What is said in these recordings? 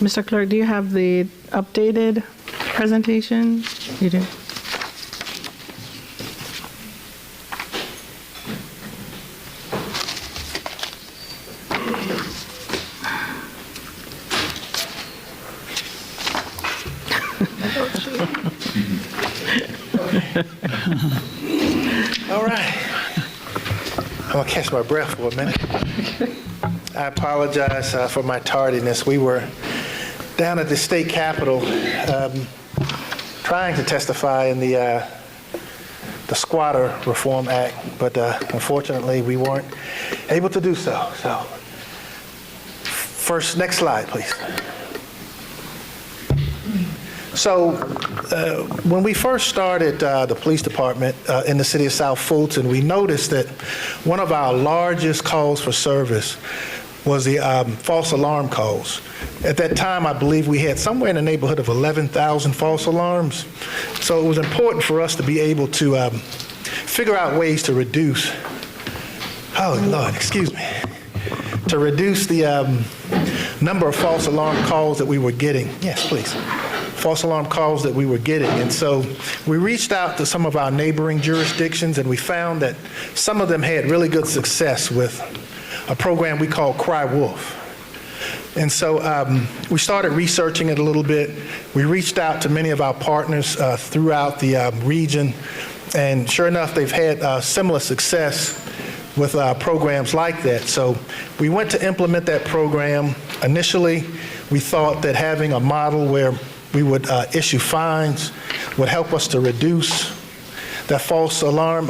Mr. Clerk, do you have the updated presentation? You do. All right. I'm going to catch my breath for a minute. I apologize for my tardiness. We were down at the state capitol trying to testify in the Squatter Reform Act, but unfortunately we weren't able to do so. So, first, next slide, please. So when we first started the police department in the city of South Fulton, we noticed that one of our largest calls for service was the false alarm calls. At that time, I believe we had somewhere in the neighborhood of 11,000 false alarms. So it was important for us to be able to figure out ways to reduce, oh Lord, excuse me, to reduce the number of false alarm calls that we were getting. Yes, please. False alarm calls that we were getting. And so we reached out to some of our neighboring jurisdictions, and we found that some of them had really good success with a program we call Cry Wolf. And so we started researching it a little bit. We reached out to many of our partners throughout the region, and sure enough, they've had similar success with programs like that. So we went to implement that program. Initially, we thought that having a model where we would issue fines would help us to reduce that false alarm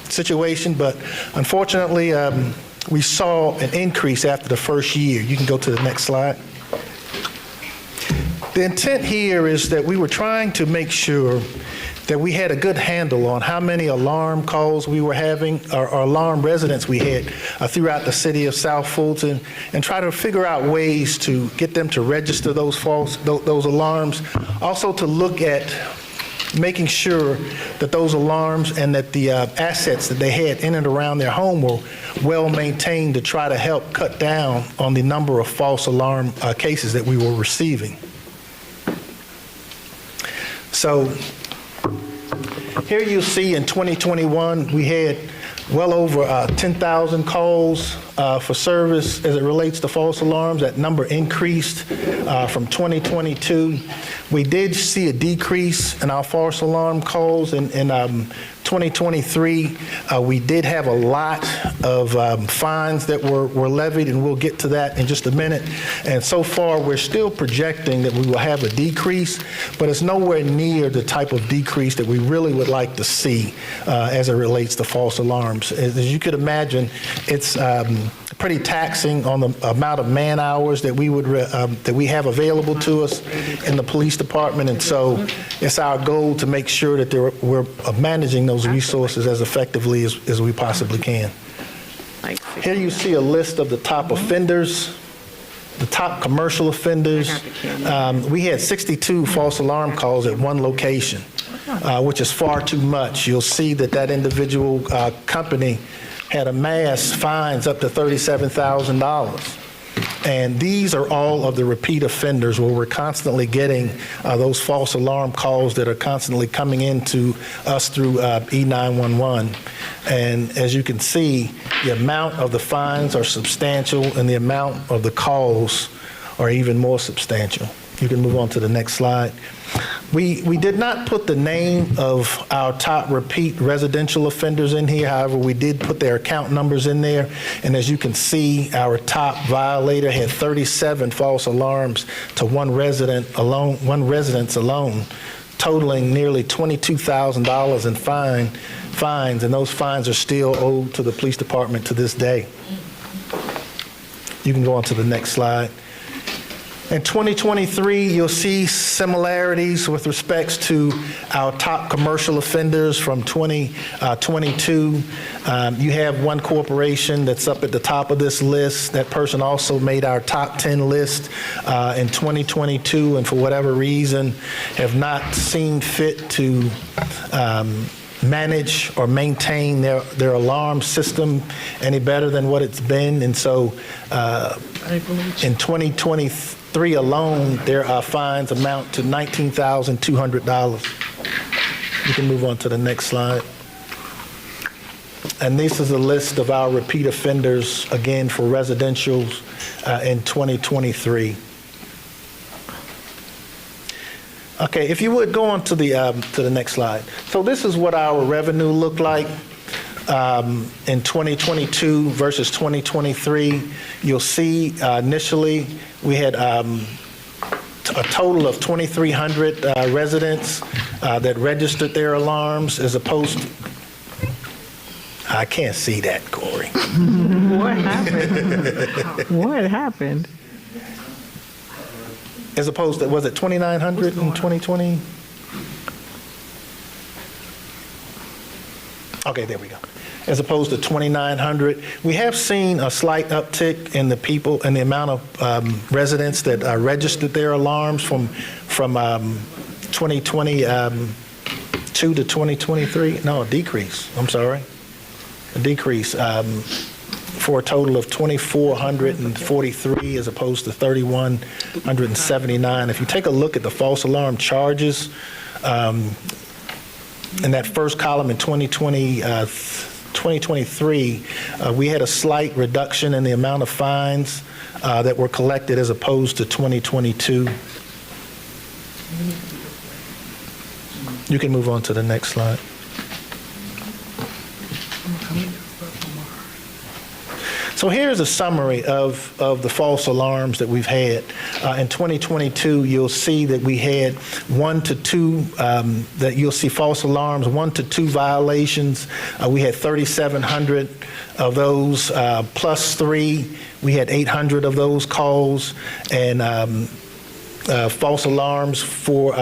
situation, but unfortunately, we saw an increase after the first year. You can go to the next slide. The intent here is that we were trying to make sure that we had a good handle on how many alarm calls we were having, or alarm residents we had throughout the city of South Fulton, and try to figure out ways to get them to register those alarms. Also to look at making sure that those alarms and that the assets that they had in and around their home were well maintained to try to help cut down on the number of false alarm cases that we were receiving. So here you see in 2021, we had well over 10,000 calls for service as it relates to false alarms. That number increased from 2022. We did see a decrease in our false alarm calls in 2023. We did have a lot of fines that were levied, and we'll get to that in just a minute. And so far, we're still projecting that we will have a decrease, but it's nowhere near the type of decrease that we really would like to see as it relates to false alarms. As you could imagine, it's pretty taxing on the amount of man hours that we have available to us in the police department, and so it's our goal to make sure that we're managing those resources as effectively as we possibly can. Here you see a list of the top offenders, the top commercial offenders. We had 62 false alarm calls at one location, which is far too much. You'll see that individual company had amassed fines up to $37,000. And these are all of the repeat offenders where we're constantly getting those false alarm calls that are constantly coming into us through E911. And as you can see, the amount of the fines are substantial and the amount of the calls are even more substantial. You can move on to the next slide. We did not put the name of our top repeat residential offenders in here. However, we did put their account numbers in there. And as you can see, our top violator had 37 false alarms to one residence alone, totaling nearly $22,000 in fines, and those fines are still owed to the police department to this day. You can go on to the next slide. In 2023, you'll see similarities with respects to our top commercial offenders from 2022. You have one corporation that's up at the top of this list. That person also made our top 10 list in 2022, and for whatever reason, have not seen fit to manage or maintain their alarm system any better than what it's been. And so In 2023 alone, there are fines amount to $19,200. You can move on to the next slide. And this is a list of our repeat offenders, again, for residentials in 2023. Okay, if you would go on to the next slide. So this is what our revenue looked like in 2022 versus 2023. You'll see initially we had a total of 2,300 residents that registered their alarms, as opposed to, I can't see that, Corey. What happened? What happened? As opposed to, was it 2,900 in 2020? Okay, there we go. As opposed to 2,900. We have seen a slight uptick in the people and the amount of residents that registered their alarms from 2022 to 2023. No, a decrease. I'm sorry. A decrease for a total of 2,443 as opposed to 3,179. If you take a look at the false alarm charges, in that first column in 2023, we had a slight reduction in the amount of fines that were collected as opposed to 2022. You can move on to the next slide. So here's a summary of the false alarms that we've had. In 2022, you'll see that we had 1 to 2, that you'll see false alarms, 1 to 2 violations. We had 3,700 of those, plus 3. We had 800 of those calls, and false alarms for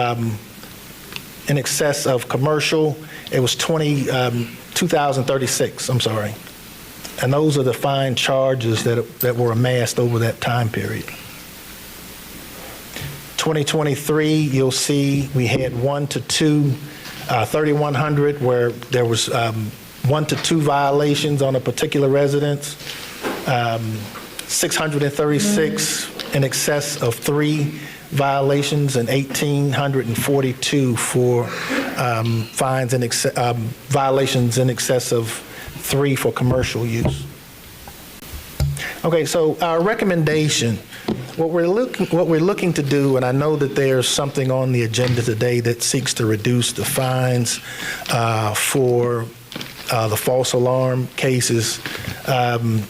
in excess of commercial, it was 2,036, I'm sorry. And those are the fine charges that were amassed over that time period. 2023, you'll see we had 1 to 2, 3,100, where there was 1 to 2 violations on a particular residence, 636 in excess of 3 violations, and 1,842 for fines and violations in excess of 3 for commercial use. Okay, so our recommendation, what we're looking to do, and I know that there's something on the agenda today that seeks to reduce the fines for the false alarm cases.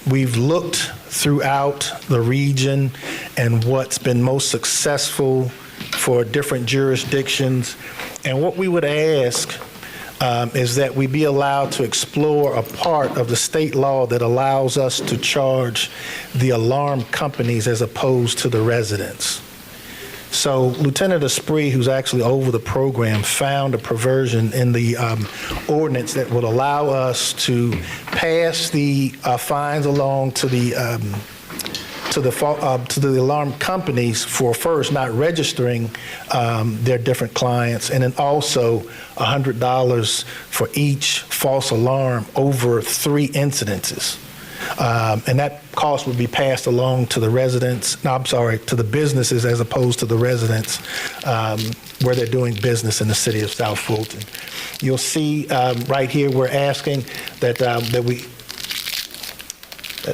We've looked throughout the region and what's been most successful for different jurisdictions, and what we would ask is that we be allowed to explore a part of the state law that allows us to charge the alarm companies as opposed to the residents. So Lieutenant Esprit, who's actually over the program, found a provision in the ordinance that would allow us to pass the fines along to the alarm companies for first not registering their different clients, and then also $100 for each false alarm over 3 incidences. And that cost would be passed along to the residents, to the businesses as opposed to the residents where they're doing business in the city of South Fulton. You'll see right here we're asking that we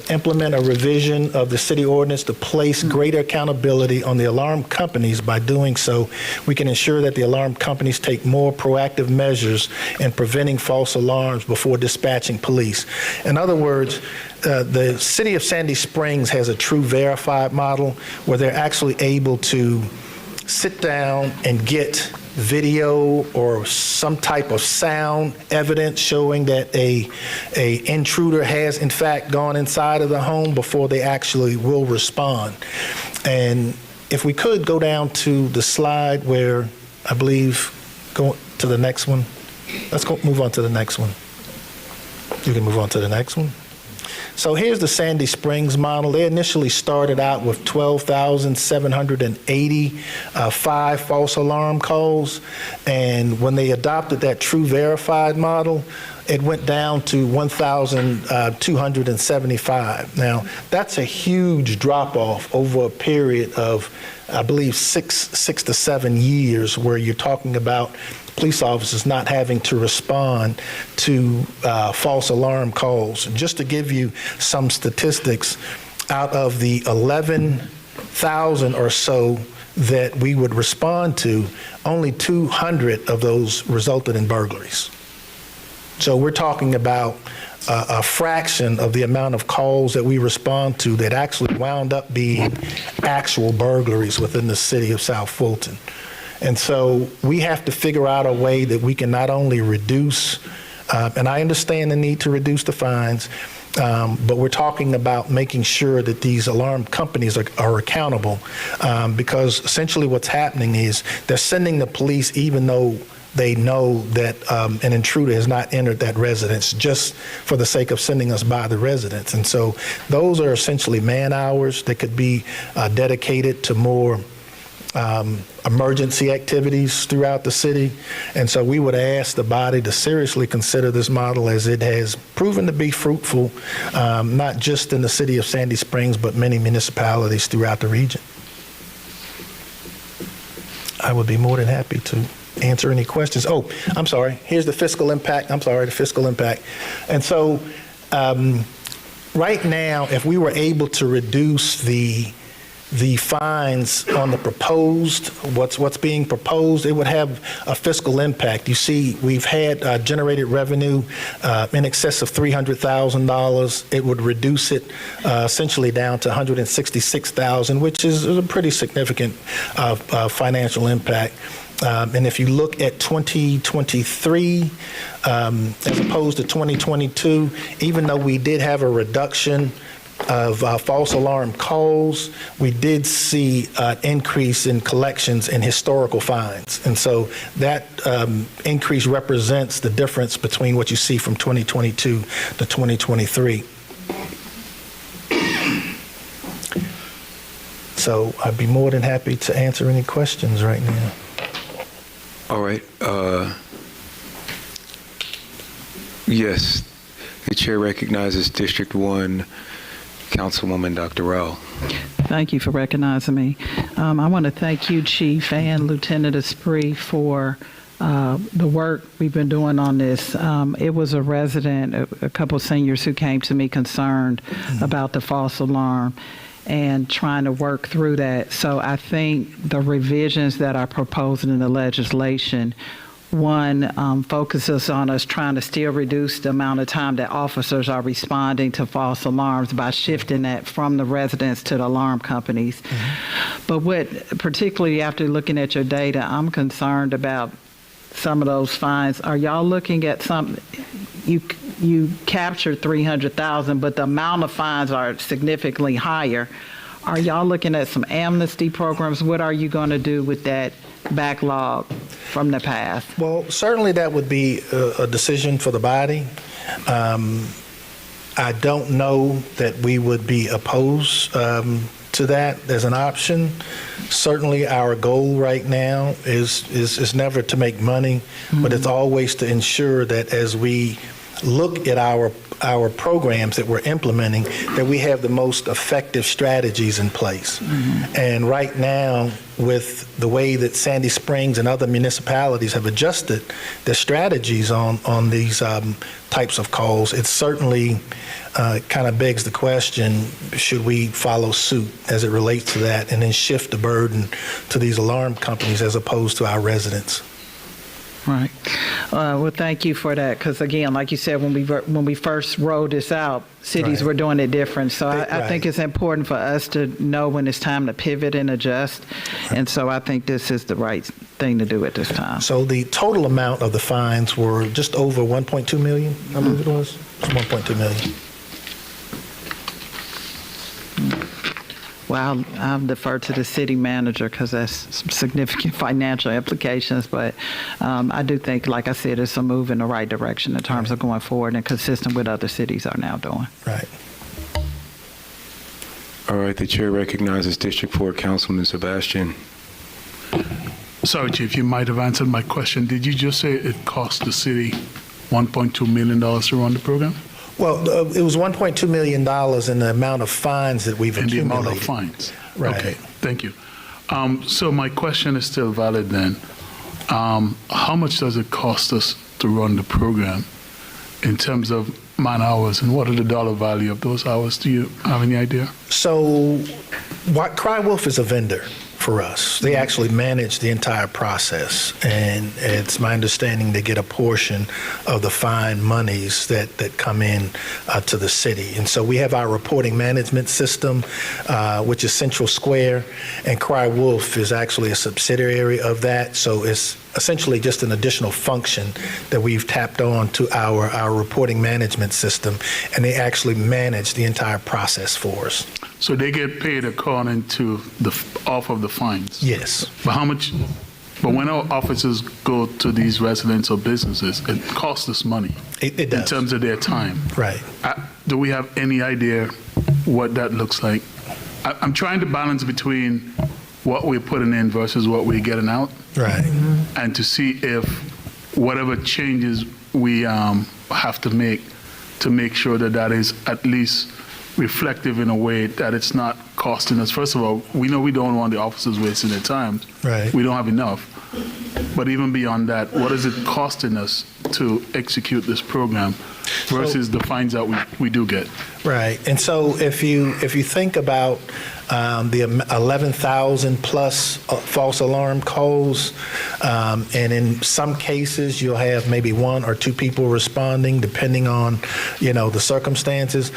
implement a revision of the city ordinance to place greater accountability on the alarm companies. By doing so, we can ensure that the alarm companies take more proactive measures in preventing false alarms before dispatching police. In other words, the city of Sandy Springs has a true verified model where they're actually able to sit down and get video or some type of sound evidence showing that a intruder has in fact gone inside of the home before they actually will respond. And if we could go down to the slide where I believe, go to the next one. Let's move on to the next one. You can move on to the next one. So here's the Sandy Springs model. They initially started out with 12,785 false alarm calls, and when they adopted that true verified model, it went down to 1,275. Now, that's a huge drop-off over a period of, I believe, six to 7 years, where you're talking about police officers not having to respond to false alarm calls. And just to give you some statistics, out of the 11,000 or so that we would respond to, only 200 of those resulted in burglaries. So we're talking about a fraction of the amount of calls that we respond to that actually wound up being actual burglaries within the city of South Fulton. And so we have to figure out a way that we can not only reduce, and I understand the need to reduce the fines, but we're talking about making sure that these alarm companies are accountable, because essentially what's happening is they're sending the police even though they know that an intruder has not entered that residence, just for the sake of sending us by the residence. And so those are essentially man hours that could be dedicated to more emergency activities throughout the city. And so we would ask the body to seriously consider this model, as it has proven to be fruitful, not just in the city of Sandy Springs, but many municipalities throughout the region. I would be more than happy to answer any questions. Oh, I'm sorry. Here's the fiscal impact. The fiscal impact. And so right now, if we were able to reduce the fines on the proposed, what's being proposed, it would have a fiscal impact. You see, we've had generated revenue in excess of $300,000. It would reduce it essentially down to $166,000, which is a pretty significant financial impact. And if you look at 2023 as opposed to 2022, even though we did have a reduction of false alarm calls, we did see an increase in collections and historical fines. And so that increase represents the difference between what you see from 2022 to 2023. So I'd be more than happy to answer any questions right now. All right. Yes, the chair recognizes District 1 Councilwoman Dr. Rowell. Thank you for recognizing me. I want to thank you, Chief, and Lieutenant Esprit, for the work we've been doing on this. It was a resident, a couple of seniors who came to me concerned about the false alarm and trying to work through that. So I think the revisions that are proposed in the legislation, one, focuses on us trying to still reduce the amount of time that officers are responding to false alarms by shifting that from the residents to the alarm companies. But what, particularly after looking at your data, I'm concerned about some of those fines. Are y'all looking at something? You captured 300,000, but the amount of fines are significantly higher. Are y'all looking at some amnesty programs? What are you going to do with that backlog from the past? Well, certainly that would be a decision for the body. I don't know that we would be opposed to that as an option. Certainly our goal right now is never to make money, but it's always to ensure that as we look at our programs that we're implementing, that we have the most effective strategies in place. And right now, with the way that Sandy Springs and other municipalities have adjusted their strategies on these types of calls, it certainly kind of begs the question, should we follow suit as it relates to that and then shift the burden to these alarm companies as opposed to our residents? Right. Well, thank you for that, because again, like you said, when we first rolled this out, cities Right. were doing it different. So I think Right. it's important for us to know when it's time to pivot and adjust. And so I think this is the right thing to do at this time. So the total amount of the fines were just over 1.2 million, I believe it was. It was 1.2 million. Well, I'll defer to the city manager because that's some significant financial implications. But I do think, like I said, it's a move in the right direction in terms of going forward and consistent with other cities are now doing. Right. All right, the chair recognizes District 4 Councilman Sebastian. Sorry, Chief, you might have answered my question. Did you just say it cost the city $1.2 million to run the program? Well, it was $1.2 million in the amount of fines that we've And the accumulated. amount of fines? Right. Okay, thank you. So my question is still valid then. How much does it cost us to run the program in terms of man hours, and what are the dollar value of those hours? Do you have any idea? So, Cry Wolf is a vendor for us. They actually manage the entire process, and it's my understanding they get a portion of the fine monies that come in to the city. And so we have our reporting management system, which is Central Square, and Cry Wolf is actually a subsidiary of that. So it's essentially just an additional function that we've tapped on to our reporting management system, and they actually manage the entire process for us. So they get paid according to off of the fines? Yes. But how much, but when our officers go to these residents or businesses, it costs us money. It does. In terms of their time. Right. Do we have any idea what that looks like? I'm trying to balance between what we're putting in versus what we're getting out. Right. And to see if whatever changes we have to make sure that that is at least reflective in a way that it's not costing us. First of all, we know we don't want the officers wasting their time. Right. We don't have enough. But even beyond that, what is it costing us to execute this program versus the fines that we do get? Right. And so if you think about the 11,000 plus false alarm calls, and in some cases you'll have maybe one or two people responding depending on, the circumstances.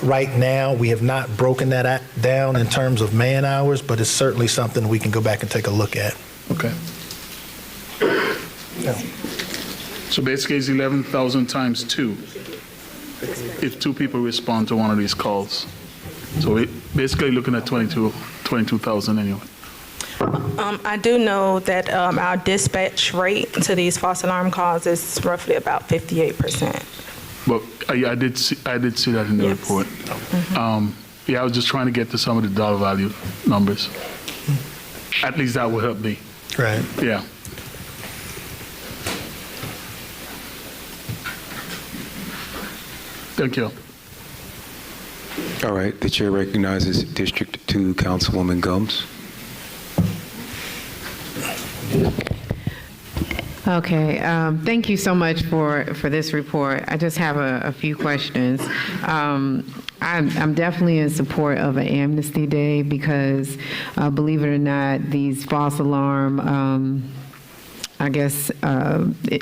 Right now we have not broken that down in terms of man hours, but it's certainly something we can go back and take a look at. Okay. Yeah. So basically it's 11,000 times 2 if 2 people respond to one of these calls. So we're basically looking at 22,000 anyway. I do know that our dispatch rate to these false alarm calls is roughly about 58%. But I did see that in the Yes. report. I was just trying to get to some of the dollar value numbers. At least that will help me. Right. Yeah. Thank you. All right, the chair recognizes District 2 Councilwoman Gums. Okay, thank you so much for this report. I just have a few questions. I'm definitely in support of an amnesty day because, believe it or not, these false alarm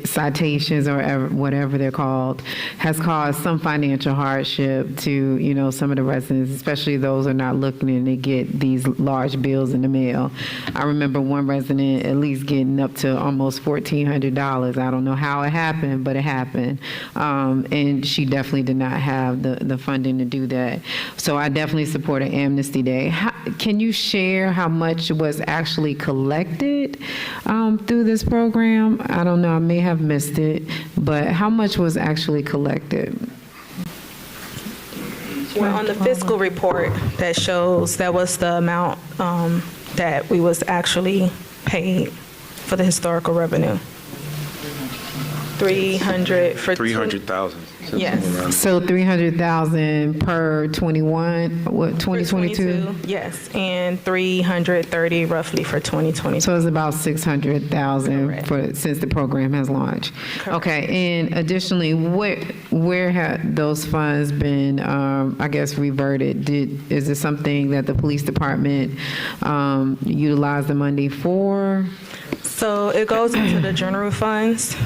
citations or whatever they're called, has caused some financial hardship to, some of the residents, especially those who are not looking and they get these large bills in the mail. I remember one resident at least getting up to almost $1,400. I don't know how it happened, but it happened. And she definitely did not have the funding to do that. So I definitely support an amnesty day. Can you share how much was actually collected through this program? I don't know, I may have missed it, but how much was actually collected? Well, on the fiscal report that shows that was the amount that we was actually paid for the historical revenue. 300 for 300,000. Yes. So 300,000 per 2022? Yes, and 330 roughly for 2022. So it's about 600,000 Correct. since the program has launched. Correct. Okay, and additionally, where have those funds been, reverted? Is it something that the police department utilized the money for? So it goes into the general funds,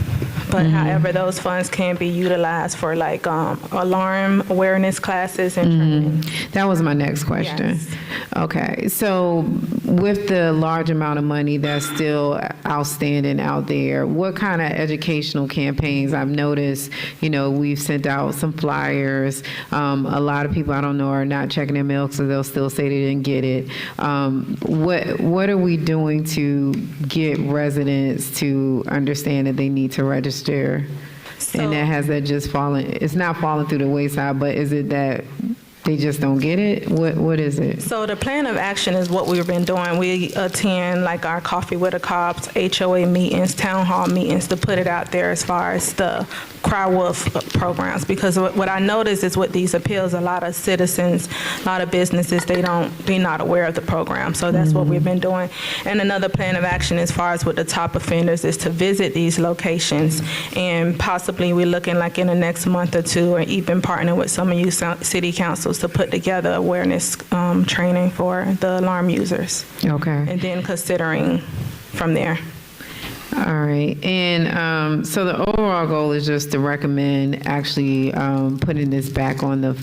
but however, those funds can be utilized for like alarm awareness classes and training. That was my next question. Yes. Okay, so with the large amount of money that's still outstanding out there, what kind of educational campaigns? I've noticed, we've sent out some flyers. A lot of people I don't know are not checking their mail, so they'll still say they didn't get it. What are we doing to get residents to understand that they need to register? And has that just fallen? It's not fallen through the wayside, but is it that They just don't get it? What is it? So the plan of action is what we've been doing. We attend like our Coffee with the Cops, HOA meetings, town hall meetings to put it out there as far as the cry wolf programs. Because what I notice is with these appeals, a lot of citizens, a lot of businesses, they're not aware of the program. So that's what we've been doing. And another plan of action as far as with the top offenders is to visit these locations, and possibly we're looking like in the next month or two, or even partner with some of you city councils to put together awareness training for the alarm users. Okay. And then considering from there. All right. And so the overall goal is just to recommend actually putting this back on the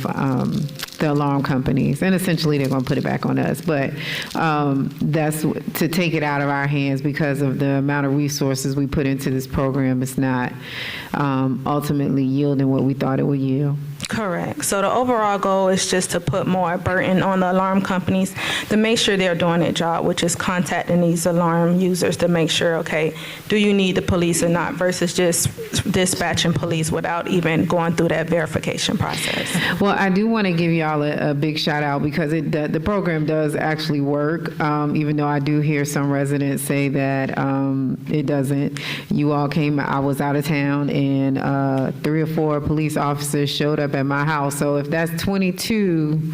alarm companies. And essentially, they're going to put it back on us. But that's to take it out of our hands because of the amount of resources we put into this program. It's not ultimately yielding what we thought it would yield. Correct. So the overall goal is just to put more burden on the alarm companies to make sure they're doing their job, which is contacting these alarm users to make sure, okay, do you need the police or not, versus just dispatching police without even going through that verification process. Well, I do want to give y'all a big shout out because the program does actually work, even though I do hear some residents say that it doesn't. You all came, I was out of town, and 3 or 4 police officers showed up at my house. So if that's 22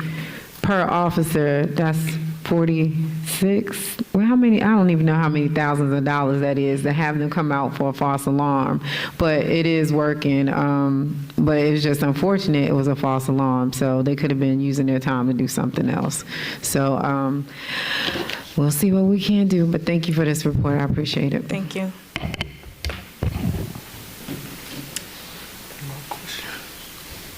per officer, that's 46. Well, how many? I don't even know how many thousands of dollars that is to have them come out for a false alarm. But it is working. But it's just unfortunate it was a false alarm. So they could have been using their time to do something else. So we'll see what we can do. But thank you for this report. I appreciate it. Thank you.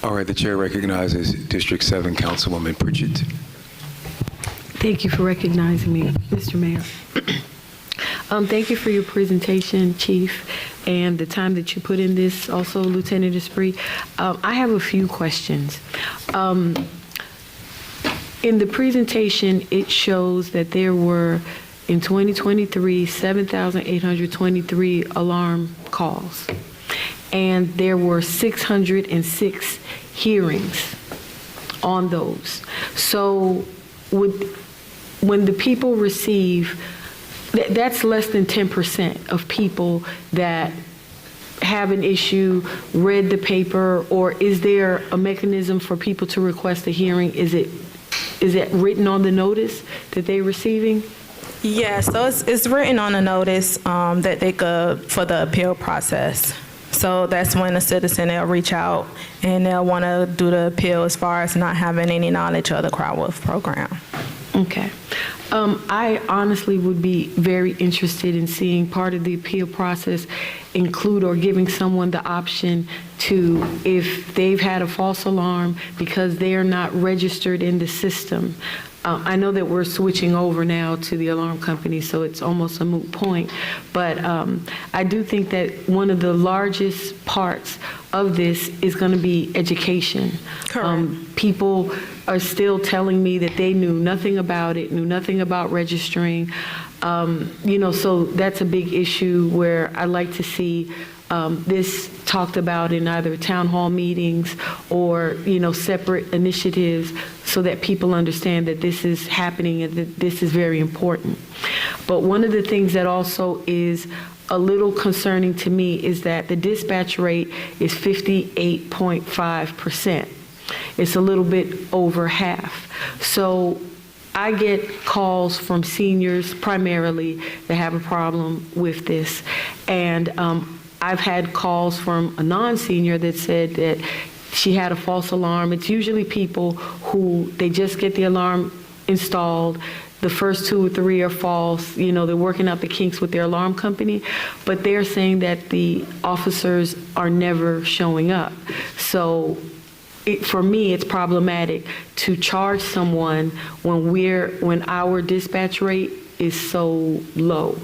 All right, the chair recognizes District 7 Councilwoman Pritchett. Thank you for recognizing me, Mr. Mayor. Thank you for your presentation, Chief, and the time that you put in this, also Lieutenant Esprit. I have a few questions. In the presentation, it shows that there were, in 2023, 7,823 alarm calls, and there were 606 hearings on those. So when the people receive, that's less than 10% of people that have an issue, read the paper, or is there a mechanism for people to request a hearing? Is it written on the notice that they're receiving? Yeah, so it's written on a notice that they could, for the appeal process. So that's when a citizen, they'll reach out and they'll want to do the appeal as far as not having any knowledge of the Cry Wolf program. Okay. I honestly would be very interested in seeing part of the appeal process include or giving someone the option to, if they've had a false alarm because they are not registered in the system. I know that we're switching over now to the alarm company, so it's almost a moot point. But I do think that one of the largest parts of this is going to be education. Correct. People are still telling me that they knew nothing about it, knew nothing about registering. So that's a big issue where I like to see this talked about in either town hall meetings or, separate initiatives so that people understand that this is happening and that this is very important. But one of the things that also is a little concerning to me is that the dispatch rate is 58.5%. It's a little bit over half. So I get calls from seniors primarily that have a problem with this. And I've had calls from a non-senior that said that she had a false alarm. It's usually people who, they just get the alarm installed. The first 2 or 3 are false. They're working out the kinks with their alarm company, but they're saying that the officers are never showing up. So for me, it's problematic to charge someone when our dispatch rate is so low.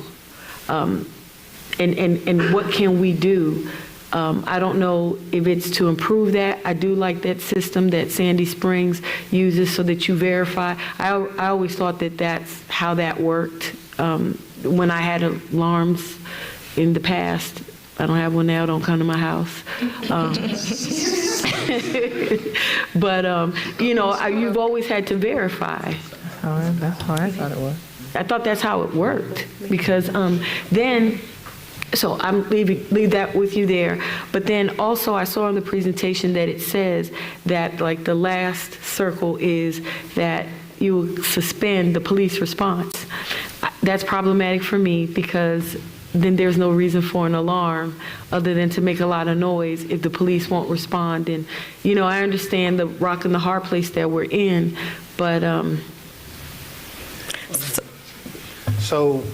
And what can we do? I don't know if it's to improve that. I do like that system that Sandy Springs uses so that you verify. I always thought that that's how that worked when I had alarms in the past. I don't have one now, don't come to my house. But, you've always had to verify. That's how I thought it was. I thought that's how it worked, because so I'm leave that with you there. But then also I saw in the presentation that it says that like the last circle is that you will suspend the police response. That's problematic for me, because then there's no reason for an alarm other than to make a lot of noise if the police won't respond. And, I understand the rock and the hard place that we're in, but So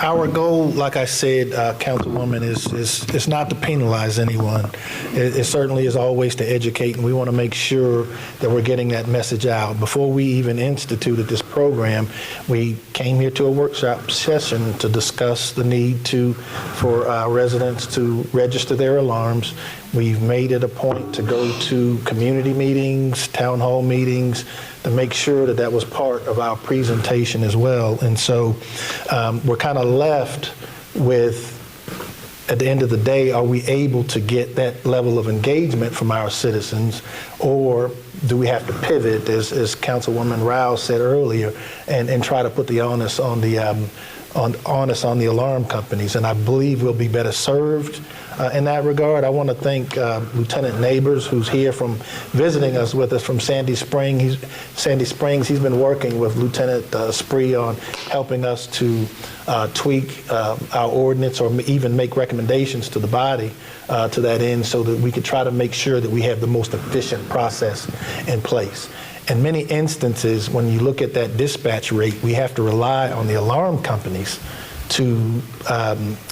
our goal, like I said, Councilwoman, is not to penalize anyone. It certainly is always to educate, and we want to make sure that we're getting that message out. Before we even instituted this program, we came here to a workshop session to discuss the need for residents to register their alarms. We've made it a point to go to community meetings, town hall meetings, to make sure that that was part of our presentation as well. And so we're kind of left with, at the end of the day, are we able to get that level of engagement from our citizens, or do we have to pivot, as Councilwoman Rouse said earlier, and try to put the onus on the alarm companies? And I believe we'll be better served in that regard. I want to thank Lieutenant Neighbors, who's here from visiting us with us from Sandy Springs. He's been working with Lieutenant Spree on helping us to tweak our ordinance, or even make recommendations to the body to that end, so that we could try to make sure that we have the most efficient process in place. In many instances, when you look at that dispatch rate, we have to rely on the alarm companies to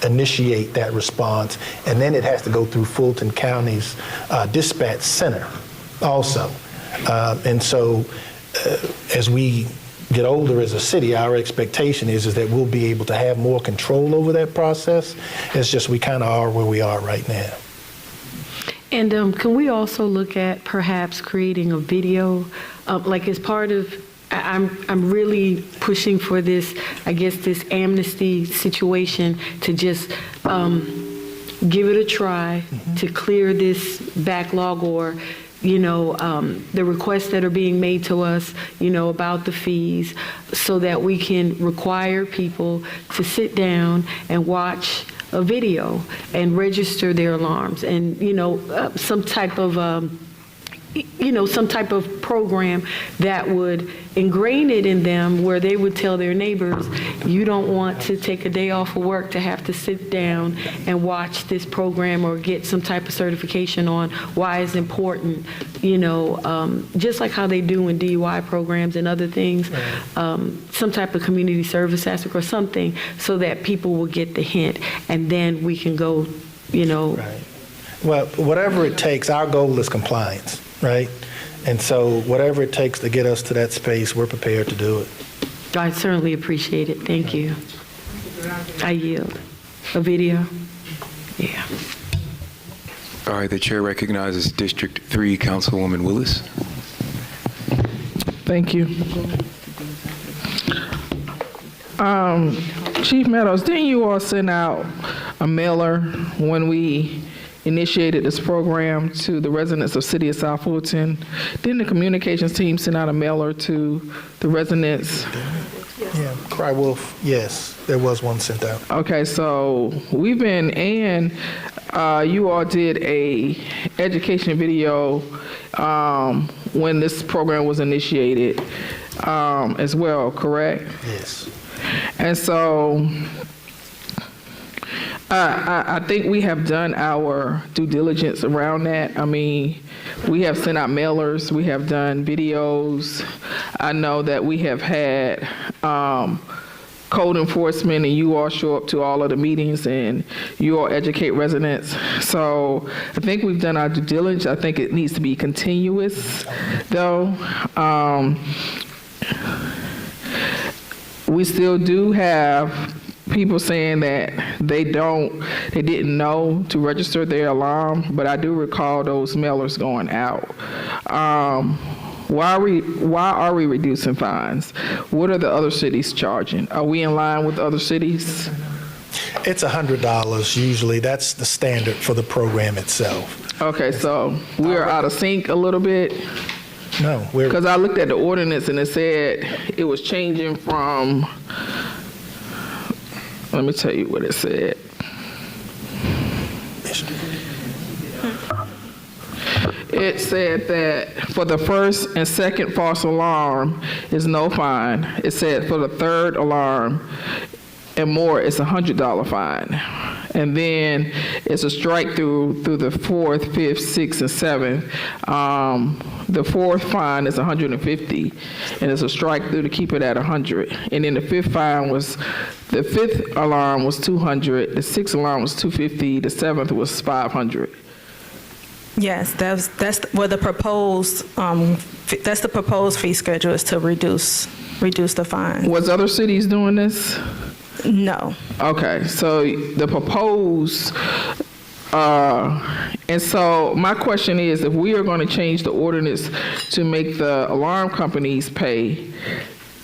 initiate that response, and then it has to go through Fulton County's dispatch center also. And so as we get older as a city, our expectation is that we'll be able to have more control over that process. It's just we kind of are where we are right now. And can we also look at perhaps creating a video, like as part of, I'm really pushing for this, I guess, this amnesty situation to just give it a try to clear this backlog, or, the requests that are being made to us, about the fees, so that we can require people to sit down and watch a video and register their alarms, and some type of program that would ingrain it in them, where they would tell their neighbors, you don't want to take a day off of work to have to sit down and watch this program, or get some type of certification on why it's important, just like how they do in DUI programs and other things, some type of community service aspect or something, so that people will get the hint, and then we can go, Right. Well, whatever it takes, our goal is compliance, right? And so whatever it takes to get us to that space, we're prepared to do it. I certainly appreciate it. Thank you. I yield. A video? Yeah. All right, the chair recognizes District 3 Councilwoman Willis. Thank you. Chief Meadows, didn't you all send out a mailer when we initiated this program to the residents of City of South Fulton? Didn't the communications team send out a mailer to the residents? Yeah, Cry Wolf, yes, there was one sent out. Okay, so we've been, and you all did a education video when this program was initiated as well, correct? Yes. And so I think we have done our due diligence around that. I mean, we have sent out mailers, we have done videos. I know that we have had code enforcement, and you all show up to all of the meetings, and you all educate residents. So I think we've done our due diligence. I think it needs to be continuous, though. We still do have people saying that they didn't know to register their alarm, but I do recall those mailers going out. Why are we reducing fines? What are the other cities charging? Are we in line with other cities? It's $100 usually. That's the standard for the program itself. Okay, so we're out of sync a little bit. No, we're, Because I looked at the ordinance and it said it was changing from, let me tell you what it said. It said that for the first and second false alarm is no fine. It said for the third alarm and more, it's $100 fine. And then it's a strike through the fourth, fifth, sixth, and seventh. The fourth fine is $150, and it's a strike through to keep it at $100. And then the fifth alarm was $200, the sixth alarm was $250, the seventh was $500. Yes, that's what the proposed, that's the proposed fee schedule is to reduce the fine. Was other cities doing this? No. Okay, so the proposed, and so my question is, if we are going to change the ordinance to make the alarm companies pay,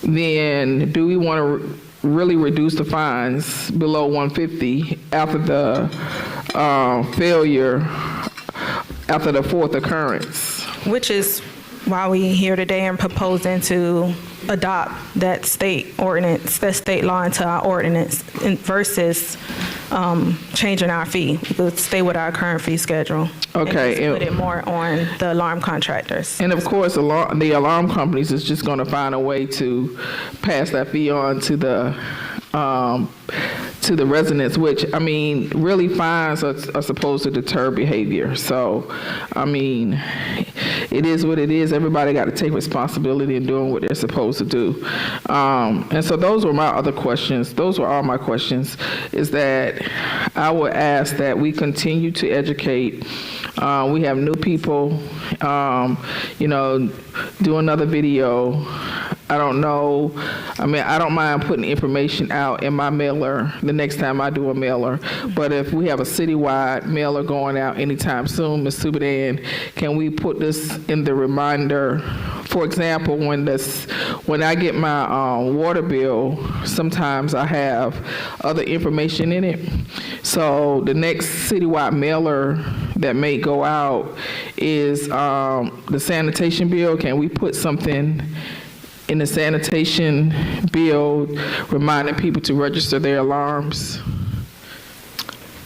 then do we want to really reduce the fines below $150 after the failure, after the fourth occurrence? Which is why we here today and proposing to adopt that state ordinance, that state law into our ordinance versus changing our fee. We could stay with our current fee schedule. Okay. And put it more on the alarm contractors. And of course, the alarm companies is just going to find a way to pass that fee on to the residents, which, I mean, really fines are supposed to deter behavior. So, I mean, it is what it is. Everybody got to take responsibility in doing what they're supposed to do. And so those were my other questions. Those were all my questions, is that I would ask that we continue to educate. We have new people, do another video. I don't know. I mean, I don't mind putting information out in my mailer the next time I do a mailer. But if we have a citywide mailer going out anytime soon, Ms. Subadan, can we put this in the reminder? For example, when I get my water bill, sometimes I have other information in it. So the next citywide mailer that may go out is the sanitation bill. Can we put something in the sanitation bill reminding people to register their alarms?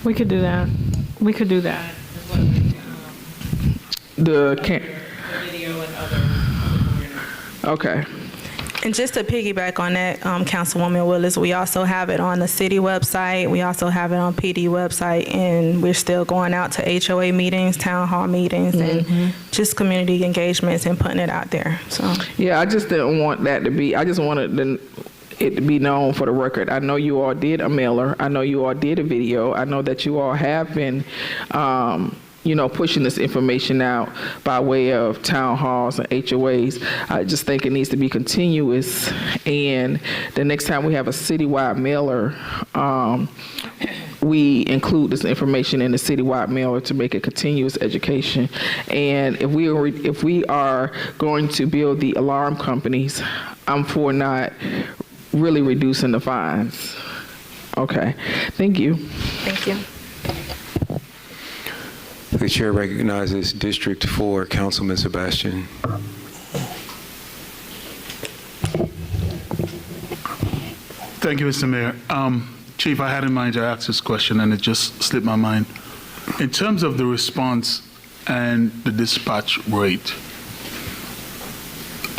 We could do that. We could do that. Okay. And just to piggyback on that, Councilwoman Willis, we also have it on the city website. We also have it on PD website, and we're still going out to HOA meetings, town hall meetings, and just community engagements and putting it out there. So Yeah, I just didn't want that to be, I just wanted it to be known for the record. I know you all did a mailer. I know you all did a video. I know that you all have been pushing this information out by way of town halls and HOAs. I just think it needs to be continuous. And the next time we have a citywide mailer, we include this information in the citywide mailer to make a continuous education. And if we are going to build the alarm companies, I'm for not really reducing the fines. Okay, thank you. thank you. The chair recognizes District 4, Councilman Sebastian. Thank you, Mr. Mayor. Chief, I had in mind to ask this question and it just slipped my mind. In terms of the response and the dispatch rate,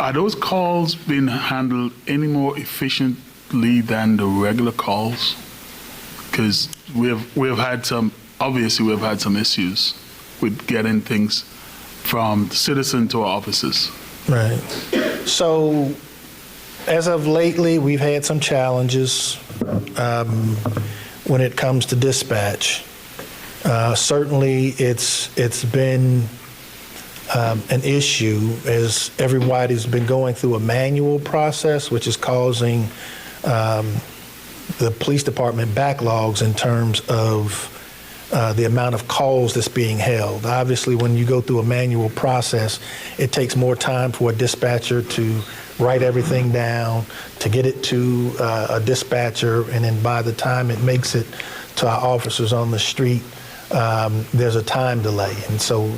are those calls being handled any more efficiently than the regular calls? Because we have had some issues with getting things from the citizen to our offices. right. So as of lately, we've had some challenges when it comes to dispatch. Certainly, it's been an issue as everybody's been going through a manual process, which is causing the police department backlogs in terms of the amount of calls that's being held. Obviously, when you go through a manual process, it takes more time for a dispatcher to write everything down, to get it to a dispatcher, and then by the time it makes it to our officers on the street, there's a time delay. And so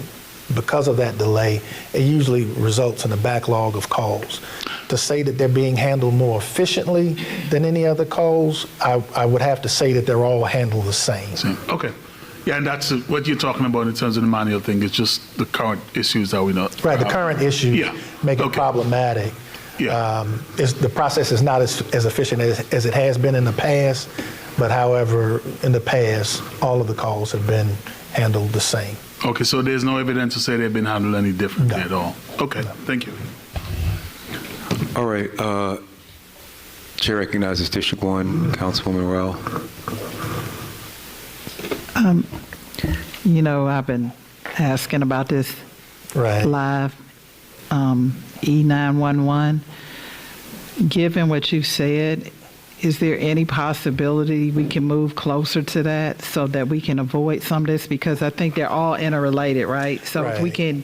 because of that delay, it usually results in a backlog of calls. To say that they're being handled more efficiently than any other calls, I would have to say that they're all handled the same. Okay. Yeah, and that's what you're talking about in terms of the manual thing. It's just the current issues that we know. Right, the current issues make it problematic. Yeah. The process is not as efficient as it has been in the past, but however, in the past, all of the calls have been handled the same. Okay, so there's no evidence to say they've been handled any differently at all? Okay, thank you. All right. Chair recognizes District 1, Councilwoman Rowell. I've been asking about this live E911. Given what you said, is there any possibility we can move closer to that so that we can avoid some of this? Because I think they're all interrelated, right? So if we can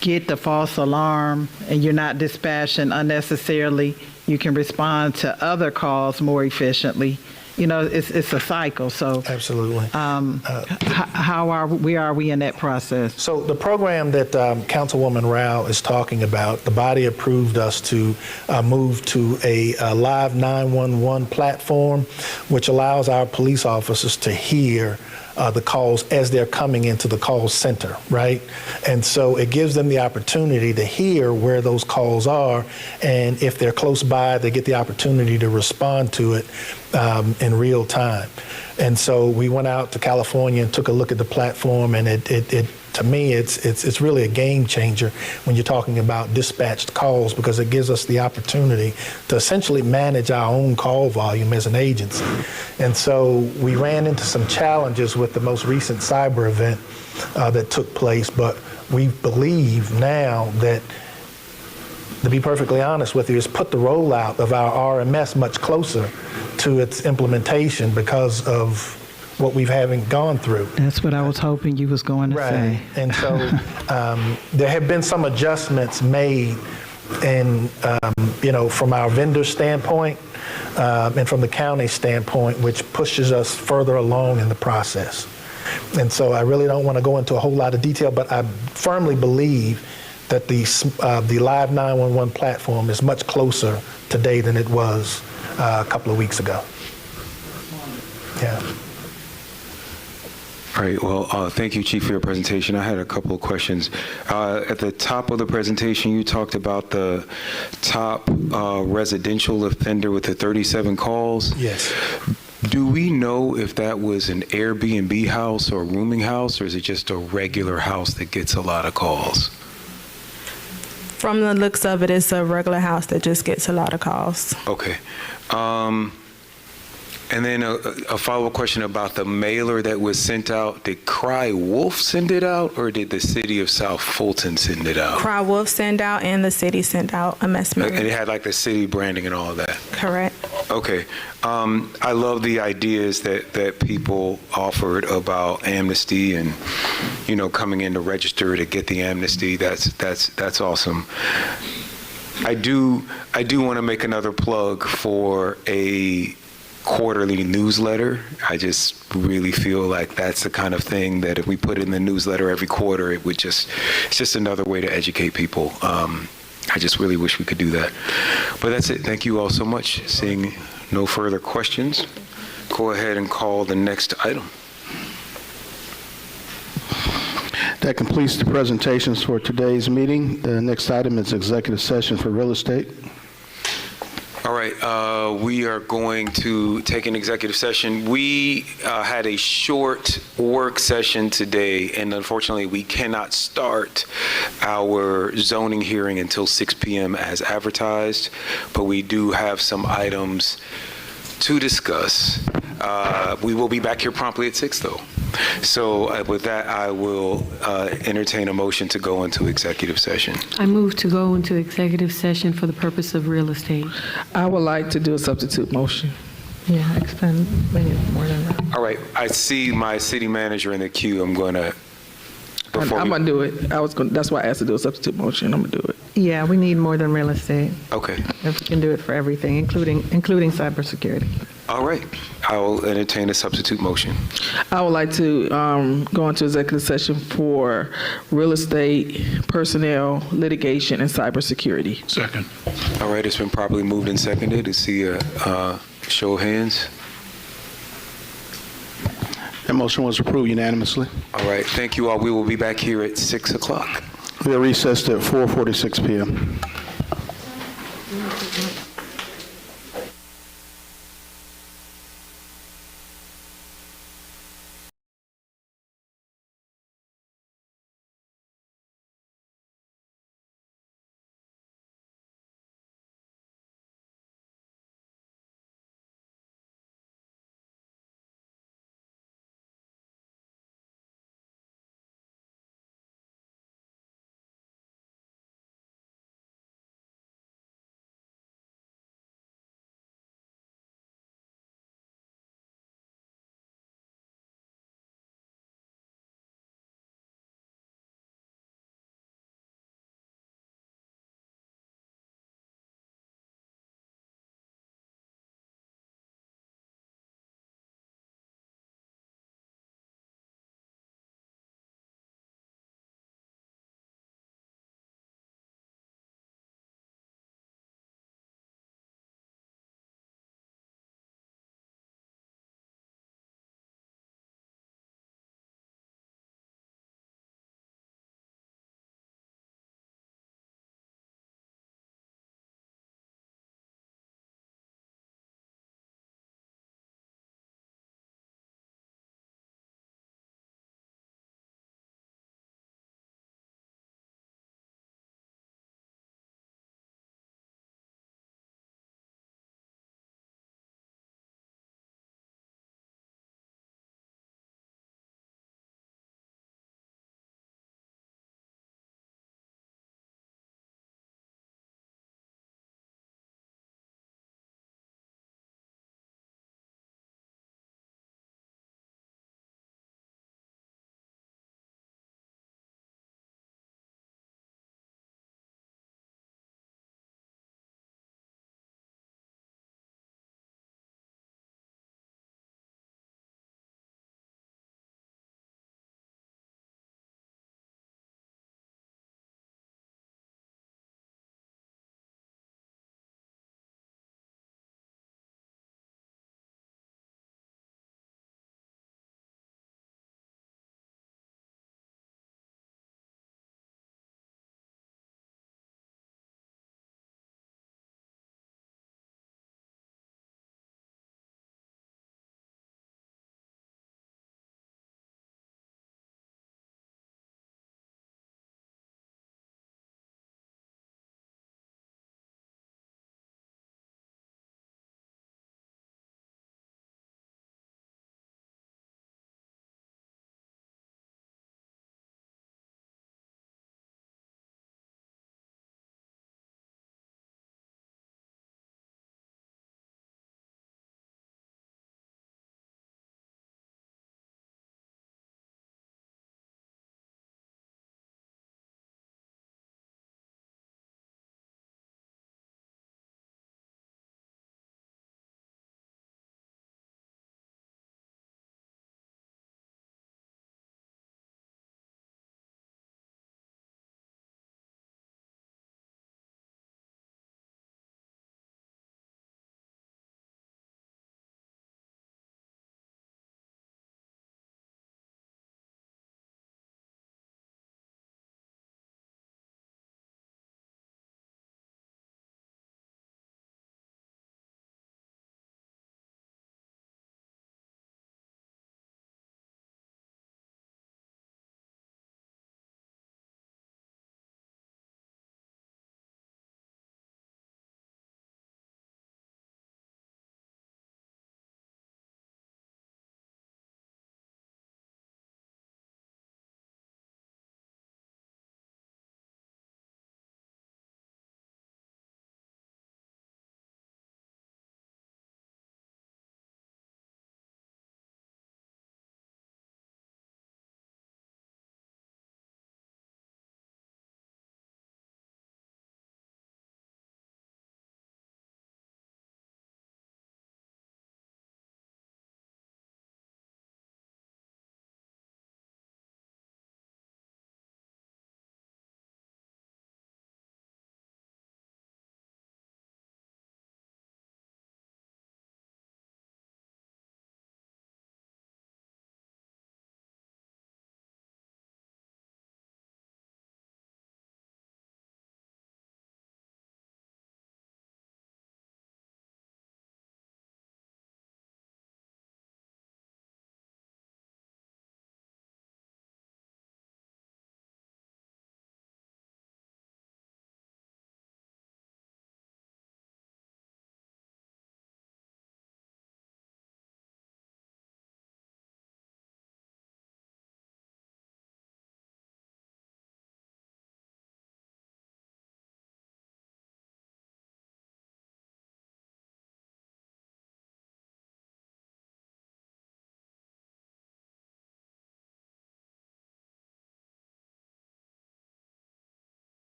get the false alarm and you're not dispatching unnecessarily, you can respond to other calls more efficiently. It's a cycle. So absolutely. Where are we in that process? So the program that Councilwoman Rao is talking about, the body approved us to move to a live 911 platform, which allows our police officers to hear the calls as they're coming into the call center, right? And so it gives them the opportunity to hear where those calls are, and if they're close by, they get the opportunity to respond to it in real time. And so we went out to California and took a look at the platform, and it to me, it's really a game changer when you're talking about dispatched calls, because it gives us the opportunity to essentially manage our own call volume as an agency. And so we ran into some challenges with the most recent cyber event that took place, but we believe now that, to be perfectly honest with you, it's put the rollout of our RMS much closer to its implementation because of what we've gone through. That's what I was hoping you was going to say. And so there have been some adjustments made in, from our vendor standpoint and from the county standpoint, which pushes us further along in the process. And so I really don't want to go into a whole lot of detail, but I firmly believe that the Live 911 platform is much closer today than it was a couple of weeks ago. Yeah. All right. Well, thank you, Chief, for your presentation. I had a couple of questions. At the top of the presentation, you talked about the top residential offender with the 37 calls. Yes. Do we know if that was an Airbnb house or rooming house, or is it just a regular house that gets a lot of calls? From the looks of it, it's a regular house that just gets a lot of calls. Okay. And then a follow-up question about the mailer that was sent out. Did Cry Wolf send it out, or did the city of South Fulton send it out? Cry Wolf sent out, and the city sent out a mess mailer. And it had like the city branding and all of that? Correct. Okay. I love the ideas that people offered about amnesty and, coming in to register to get the amnesty. That's awesome. I do want to make another plug for a quarterly newsletter. I just really feel like that's the kind of thing that if we put in the newsletter every quarter, it's just another way to educate people. I just really wish we could do that. But that's it. Thank you all so much. Seeing no further questions, go ahead and call the next item. That completes the presentations for today's meeting. The next item is executive session for real estate. All right, we are going to take an executive session. We had a short work session today, and unfortunately, we cannot start our zoning hearing until 6 p.m. as advertised, but we do have some items to discuss. We will be back here promptly at 6, though. So with that, I will entertain a motion to go into executive session. I move to go into executive session for the purpose of real estate. I would like to do a substitute motion. Yeah, expend more than that. All right, I see my city manager in the queue. I'm going to... I'm going to do it. That's why I asked to do a substitute motion. I'm going to do it. Yeah, we need more than real estate. Okay. If we can do it for everything, including cybersecurity. All right. I will entertain a substitute motion. I would like to go into executive session for real estate, personnel, litigation, and cybersecurity. Second. All right, it's been properly moved and seconded. To see a show of hands. That motion was approved unanimously. All right, thank you all. We will be back here at 6 o'clock. We are recessed at 4:46 p.m.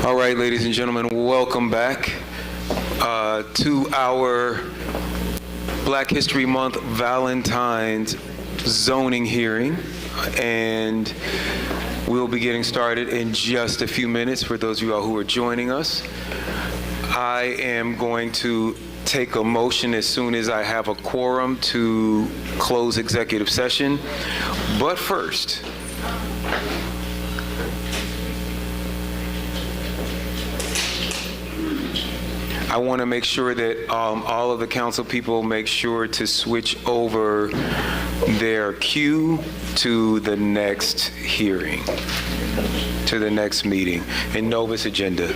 All right, ladies and gentlemen, welcome back to our Black History Month Valentine's zoning hearing. And we'll be getting started in just a few minutes for those of you all who are joining us. I am going to take a motion as soon as I have a quorum to close executive session. But first, I want to make sure that all of the council people make sure to switch over their queue to the next hearing, to the next meeting in Novus agenda.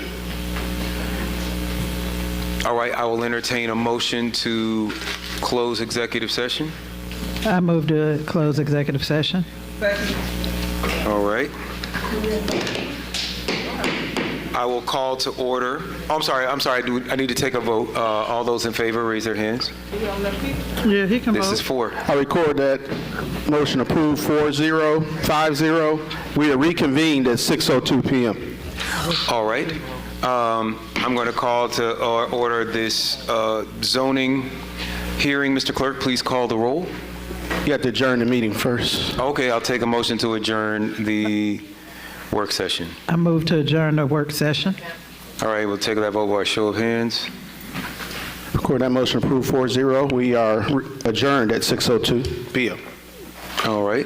All right, I will entertain a motion to close executive session. I move to close executive session. All right. I will call to order. Oh, I'm sorry. I need to take a vote. All those in favor, raise their hands. Yeah, he can This vote. is for. I record that motion approved 4-0, 5-0. We are reconvened at 6:02 p.m. All right. I'm going to call to order this zoning hearing. Mr. Clerk, please call the roll. You have to adjourn the meeting first. Okay, I'll take a motion to adjourn the work session. I move to adjourn the work session. All right, we'll take that vote by a show of hands. Record that motion approved 4-0. We are adjourned at 6:02 p.m. All right.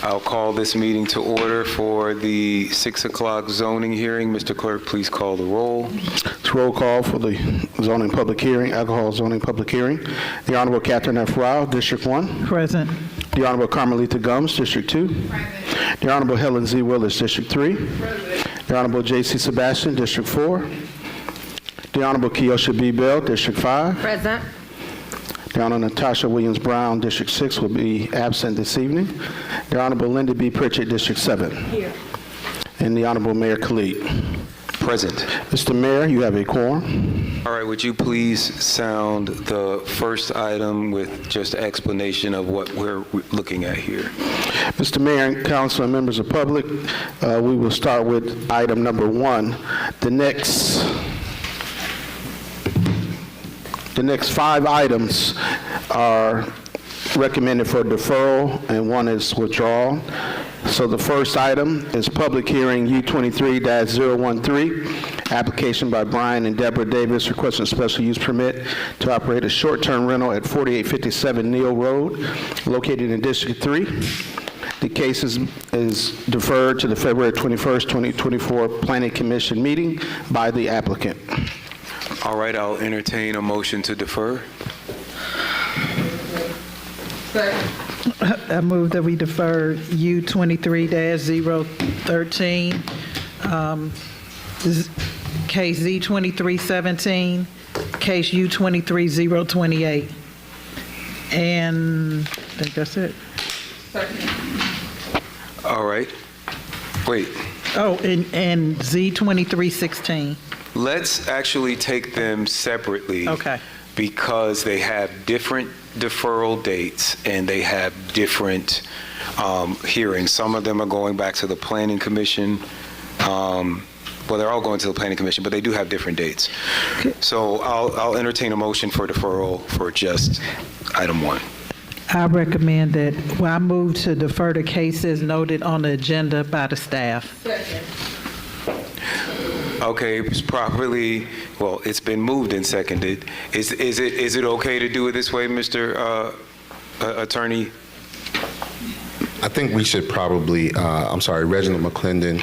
I'll call this meeting to order for the 6 o'clock zoning hearing. Mr. Clerk, please call the roll. It's roll call for the zoning public hearing, alcohol zoning public hearing. The Honorable Catherine F. Rao, District 1. Present. The Honorable Carmelita Gums, District 2. The Honorable Helen Z. Willis, District 3. The Honorable J.C. Sebastian, District 4. The Honorable Keosha B. Bell, District 5. Present. The Honorable Natasha Williams Brown, District 6, will be absent this evening. The Honorable Linda B. Pritchett, District 7. Here. And the Honorable Mayor Khalid. Present. Mr. Mayor, you have a quorum. All right, would you please sound the first item with just an explanation of what we're looking at here? Mr. Mayor and council and members of the public, we will start with item number 1. The next 5 items are recommended for deferral, and 1 is withdrawal. So the first item is public hearing U23-013, application by Brian and Deborah Davis requesting special use permit to operate a short-term rental at 4857 Neal Road, located in District 3. The case is deferred to the February 21st, 2024 Planning Commission meeting by the applicant. All right, I'll entertain a motion to defer. I move that we defer U23-013, case Z2317, case U23028. And I think that's it. All right. Wait. Oh, and Z2316. Let's actually take them separately. Okay. Because they have different deferral dates and they have different hearings. Some of them are going back to the Planning Commission. Well, they're all going to the Planning Commission, but they do have different dates. So I'll entertain a motion for deferral for just item 1. I recommend that, I move to defer the cases noted on the agenda by the staff. Okay, it's properly, well, it's been moved and seconded. Is it okay to do it this way, Mr. Attorney? I think we should probably, Reginald McClendon,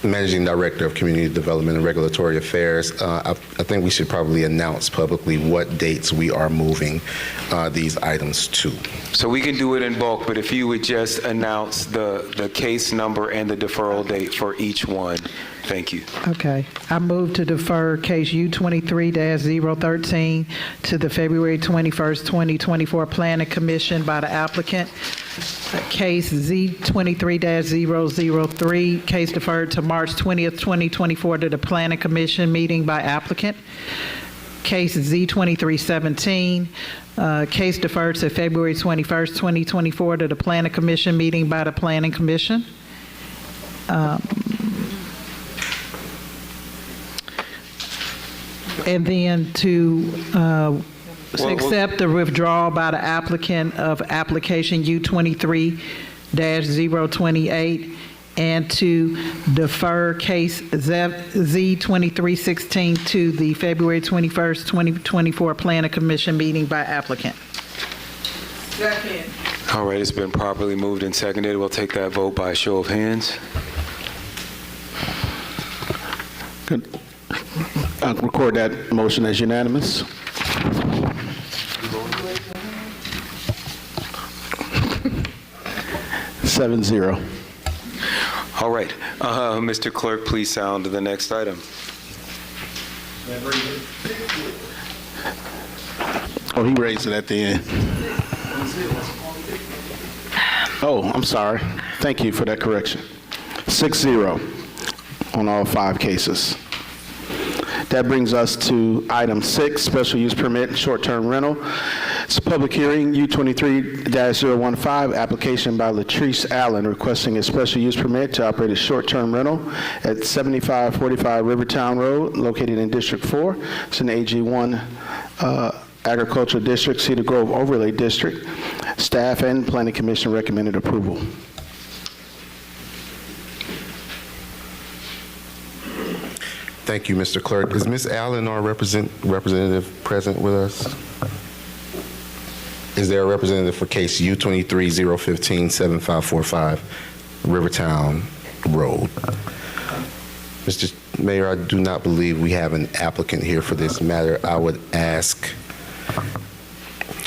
Managing Director of Community Development and Regulatory Affairs, I think we should probably announce publicly what dates we are moving these items to. So we can do it in bulk, but if you would just announce the case number and the deferral date for each one. Thank you. Okay. I move to defer case U23-013 to the February 21st, 2024 Planning Commission by the applicant. Case Z23-003, case deferred to March 20th, 2024 to the Planning Commission meeting by applicant. Case Z2317, case deferred to February 21st, 2024 to the Planning Commission meeting by the Planning Commission. And then to accept the withdrawal by the applicant of application U23-028 and to defer case Z2316 to the February 21st, 2024 Planning Commission meeting by applicant. Second. All right, it's been properly moved and seconded. We'll take that vote by show of hands. Good. I'll record that motion as unanimous. Seven zero. All right, Mr. Clerk, please sound the next item. Oh, he raised it at the end. Oh, I'm sorry. Thank you for that correction. 6-0 on all 5 cases. That brings us to item 6, special use permit, short-term rental. It's a public hearing, U23-015, application by Latrice Allen requesting a special use permit to operate a short-term rental at 7545 Rivertown Road, located in District 4. It's an AG1 Agricultural District, Cedar Grove Overlay District. Staff and Planning Commission recommended approval. Thank you, Mr. Clerk. Is Ms. Allen, our representative, present with us? Is there a representative for case U23-015-7545, Rivertown Road? Mr. Mayor, I do not believe we have an applicant here for this matter. I would ask,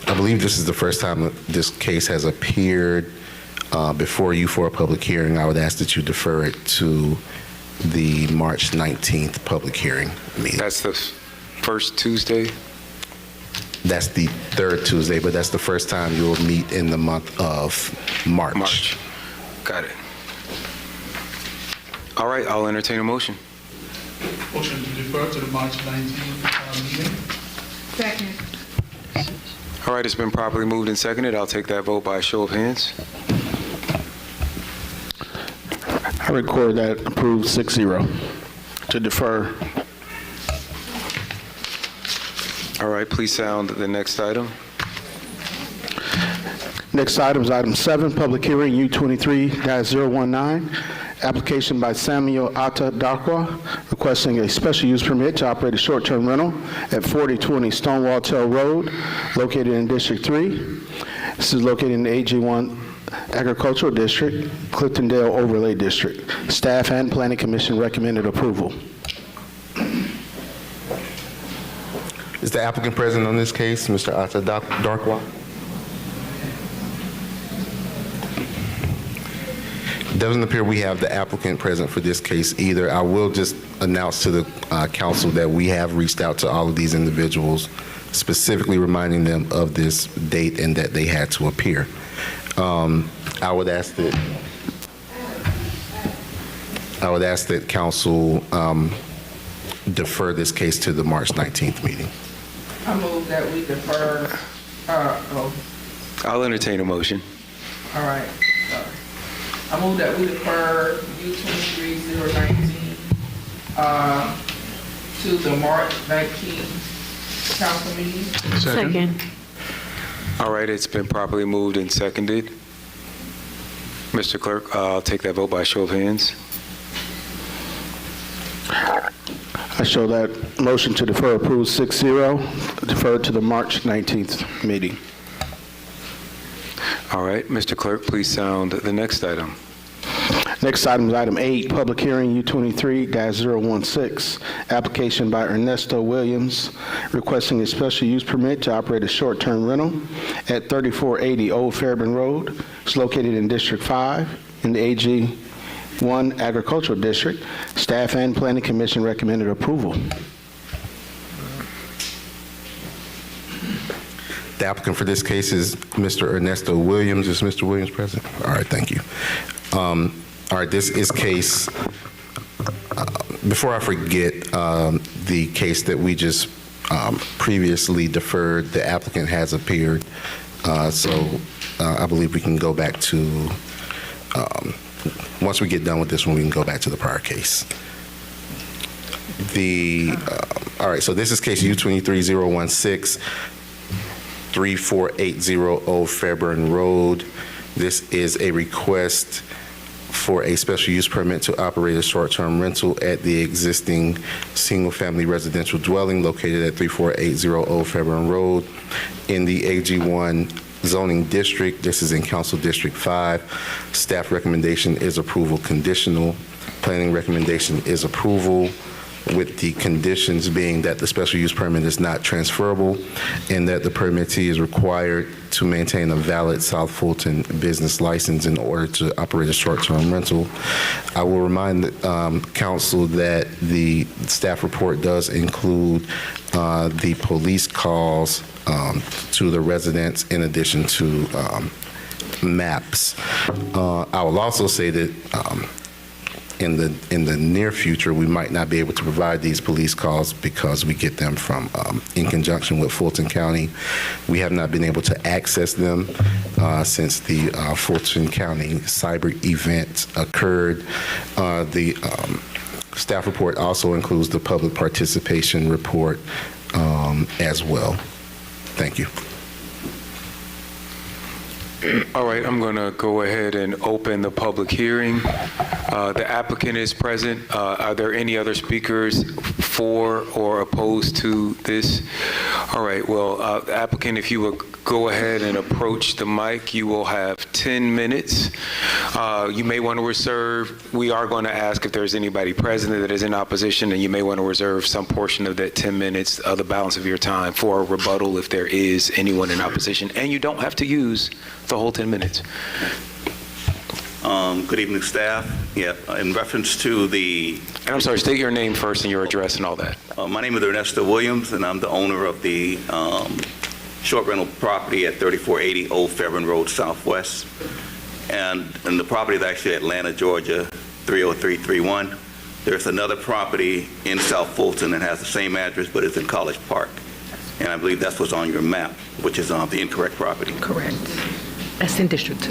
I believe this is the first time that this case has appeared before you for a public hearing. I would ask that you defer it to the March 19th public hearing meeting. That's the first Tuesday? That's the third Tuesday, but that's the first time you will meet in the month of March. Got it. All right, I'll entertain a motion. Motion to defer to the March 19th meeting. Second. All right, it's been properly moved and seconded. I'll take that vote by a show of hands. I record that approved 6-0 to defer. All right, please sound the next item. Next item is item 7, public hearing U23-019, application by Samuel Atta Darkwa requesting a special use permit to operate a short-term rental at 4020 Stonewall Tail Road, located in District 3. This is located in the AG1 Agricultural District, Cliftondale Overlay District. Staff and Planning Commission recommended approval. Is the applicant present on this case, Mr. Atta Darkwa? It doesn't appear we have the applicant present for this case either. I will just announce to the council that we have reached out to all of these individuals, specifically reminding them of this date and that they had to appear. I would ask that council defer this case to the March 19th meeting. I move that we defer, I'll entertain a motion. all right, sorry. I move that we defer U23-019 to the March 19th council meeting. Second. All right, it's been properly moved and seconded. Mr. Clerk, I'll take that vote by show of hands. I show that motion to defer approved 6-0, deferred to the March 19th meeting. All right, Mr. Clerk, please sound the next item. Next item is item 8, public hearing U23-016, application by Ernesto Williams requesting a special use permit to operate a short-term rental at 3480 Old Fairburn Road. It's located in District 5 in the AG1 Agricultural District. Staff and Planning Commission recommended approval. The applicant for this case is Mr. Ernesto Williams. Is Mr. Williams present? All right, thank you. All right, this is case, before I forget, the case that we just previously deferred, the applicant has appeared. So I believe we can go back to once we get done with this one, we can go back to the prior case. All right, so this is case U-23-016, 3480 Old Fairburn Road. This is a request for a special use permit to operate a short-term rental at the existing single-family residential dwelling located at 3480 Old Fairburn Road in the AG1 zoning district. This is in Council District 5. Staff recommendation is approval conditional. Planning recommendation is approval, with the conditions being that the special use permit is not transferable and that the permittee is required to maintain a valid South Fulton business license in order to operate a short-term rental. I will remind council that the staff report does include the police calls to the residents in addition to maps. I will also say that in the near future, we might not be able to provide these police calls because we get them from, in conjunction with Fulton County. We have not been able to access them since the Fulton County cyber event occurred. The staff report also includes the public participation report as well. Thank you. All right, I'm going to go ahead and open the public hearing. The applicant is present. Are there any other speakers for or opposed to this? All right, well, applicant, if you would go ahead and approach the mic, you will have 10 minutes. You may want to reserve, we are going to ask if there's anybody present that is in opposition, and you may want to reserve some portion of that 10 minutes, the balance of your time, for a rebuttal if there is anyone in opposition. And you don't have to use the whole 10 minutes. Good evening, staff. Yeah, in reference to the... And I'm sorry, state your name first and your address and all that. My name is Ernesto Williams, and I'm the owner of the short rental property at 3480 Old Fairburn Road Southwest. And the property is actually Atlanta, Georgia, 30331. There's another property in South Fulton that has the same address, but it's in College Park. And I believe that's what's on your map, which is the incorrect property. Correct. That's in District 2,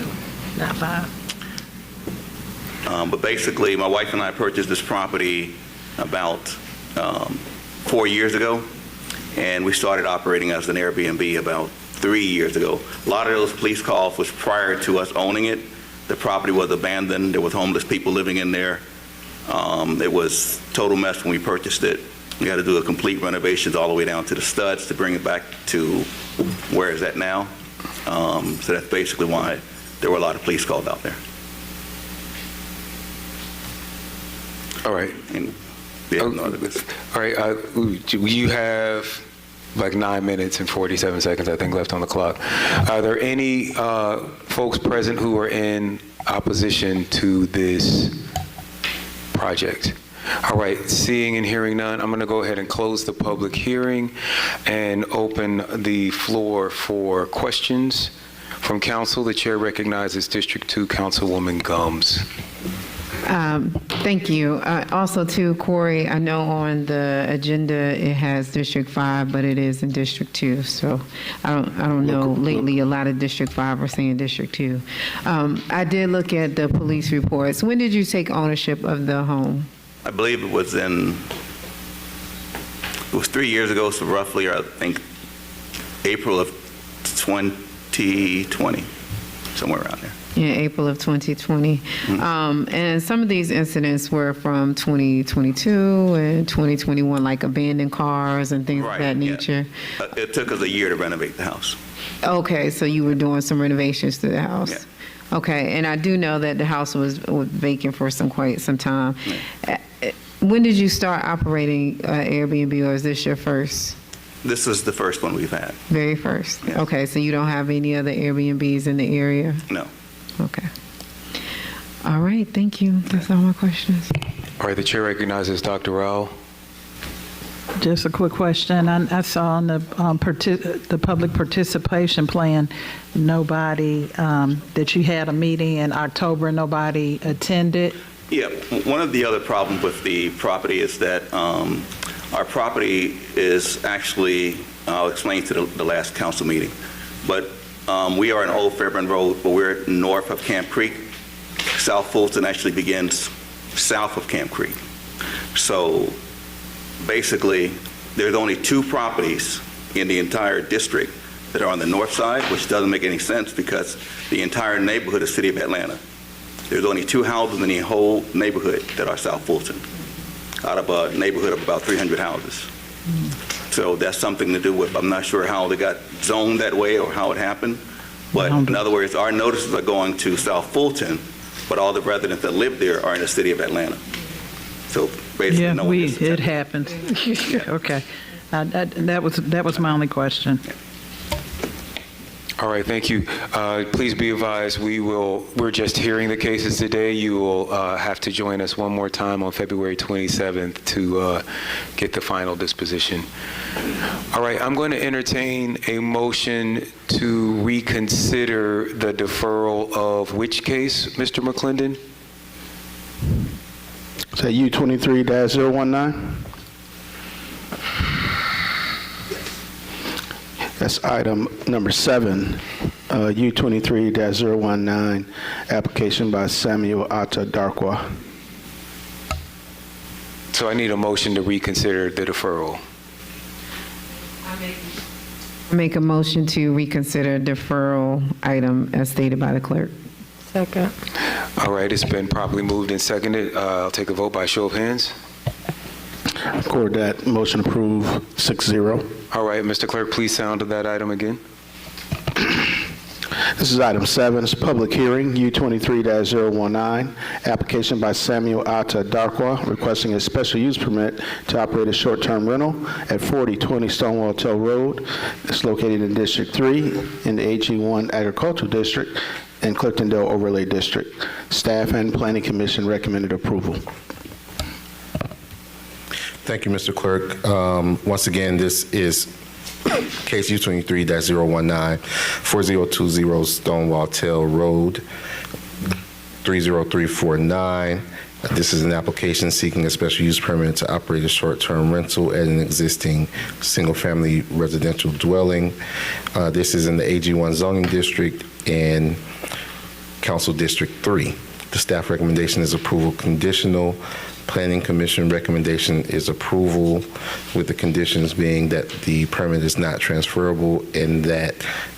not 5. But basically, my wife and I purchased this property about 4 years ago, and we started operating as an Airbnb about 3 years ago. A lot of those police calls was prior to us owning it. The property was abandoned. There was homeless people living in there. It was total mess when we purchased it. We had to do a complete renovations all the way down to the studs to bring it back to where it's at now. So that's basically why there were a lot of police calls out there. All right. And yeah, no other business. All right, you have like 9 minutes and 47 seconds, I think, left on the clock. Are there any folks present who are in opposition to this project? All right, seeing and hearing none, I'm going to go ahead and close the public hearing and open the floor for questions from council. The chair recognizes District 2 Councilwoman Gumbs. Thank you. Also, too, Corey, I know on the agenda it has District 5, but it is in District 2. So I don't know. Lately, a lot of District 5 are saying District 2. I did look at the police reports. When did you take ownership of the home? I believe it was 3 years ago, so roughly, I think, April of 2020, somewhere around there. In April of 2020. Mm-hmm. And some of these incidents were from 2022 and 2021, like abandoned cars and things of that nature. Yeah. It took us a year to renovate the house. Okay, so you were doing some renovations to the house. Yeah. Okay, and I do know that the house was vacant for quite some time. Yeah. When did you start operating Airbnb, or is this your first? This is the first one we've had. Very first? Yeah. Okay, so you don't have any other Airbnbs in the area? No. Okay. All right, thank you. That's all my questions. All right, the chair recognizes Dr. Rao. Just a quick question. I saw on the public participation plan, nobody, that you had a meeting in October, nobody attended. Yeah, one of the other problems with the property is that our property is actually, I'll explain to the last council meeting, but we are in Old Fairburn Road, but we're north of Camp Creek. South Fulton actually begins south of Camp Creek. So basically, there's only 2 properties in the entire district that are on the north side, which doesn't make any sense because the entire neighborhood is City of Atlanta. There's only 2 houses in the whole neighborhood that are South Fulton, out of a neighborhood of about 300 houses. So that's something to do with, I'm not sure how they got zoned that way or how it happened, but in other words, our notices are going to South Fulton, but all the residents that live there are in the City of Atlanta. So basically, Yeah, no one gets to it happens. Okay. That was my only question. All right, thank you. Please be advised, we're just hearing the cases today. You will have to join us one more time on February 27th to get the final disposition. All right, I'm going to entertain a motion to reconsider the deferral of which case, Mr. McClendon? Is that U23-019? That's item number 7, U23-019, application by Samuel Atta Darkwa. So I need a motion to reconsider the deferral. Make a motion to reconsider deferral item as stated by the clerk. Second. All right, it's been properly moved and seconded. I'll take a vote by show of hands. Record that. Motion approved, 6-0. All right, Mr. Clerk, please sound that item again. This is item 7. It's a public hearing, U23-019, application by Samuel Atta Darkwa requesting a special use permit to operate a short-term rental at 4020 Stonewall Tail Road. It's located in District 3 in the AG1 Agricultural District and Cliftondale Overlay District. Staff and Planning Commission recommended approval. Thank you, Mr. Clerk. Once again, this is case U23-019, 4020 Stonewall Tail Road, 30349. This is an application seeking a special use permit to operate a short-term rental at an existing single-family residential dwelling. This is in the AG1 zoning district and Council District 3. The staff recommendation is approval conditional. Planning Commission recommendation is approval, with the conditions being that the permit is not transferable and that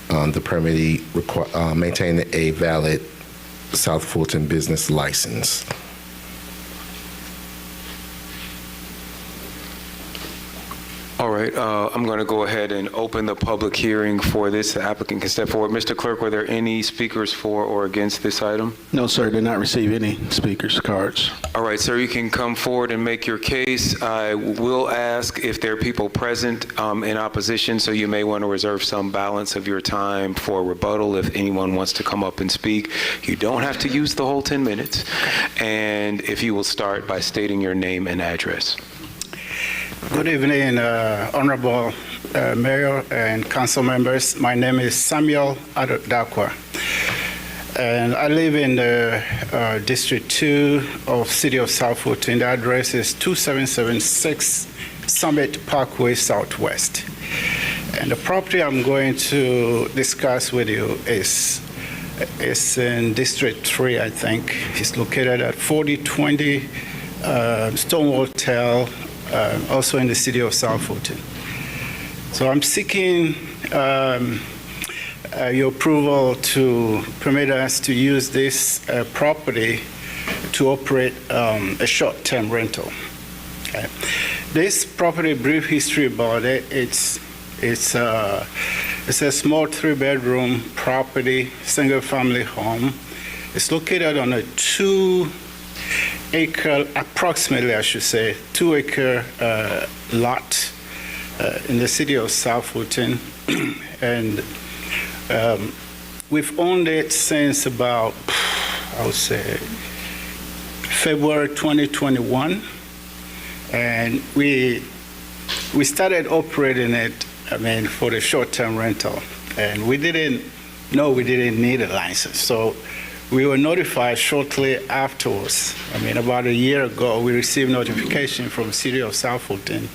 the permittee maintain a valid South Fulton business license. All right, I'm going to go ahead and open the public hearing for this. The applicant can step forward. Mr. Clerk, were there any speakers for or against this item? No, sir, did not receive any speakers cards. All right, sir, you can come forward and make your case. I will ask if there are people present in opposition, so you may want to reserve some balance of your time for rebuttal if anyone wants to come up and speak. You don't have to use the whole 10 minutes. And if you will start by stating your name and address. Good evening, Honorable Mayor and Council members. My name is Samuel Adokwa, and I live in District 2 of City of South Fulton. The address is 2776 Summit Parkway Southwest. And the property I'm going to discuss with you is in District 3, I think. It's located at 4020 Stonewall Tail, also in the City of South Fulton. So I'm seeking your approval to permit us to use this property to operate a short-term rental. Okay. This property, brief history about it, it's a small 3-bedroom property, single-family home. It's located on a 2-acre, approximately I should say, 2-acre lot in the City of South Fulton. And we've owned it since about, I would say, February 2021. And we started operating it, for the short-term rental. And we didn't know we didn't need a license. So we were notified shortly afterwards. About a year ago, we received notification from the City of South Fulton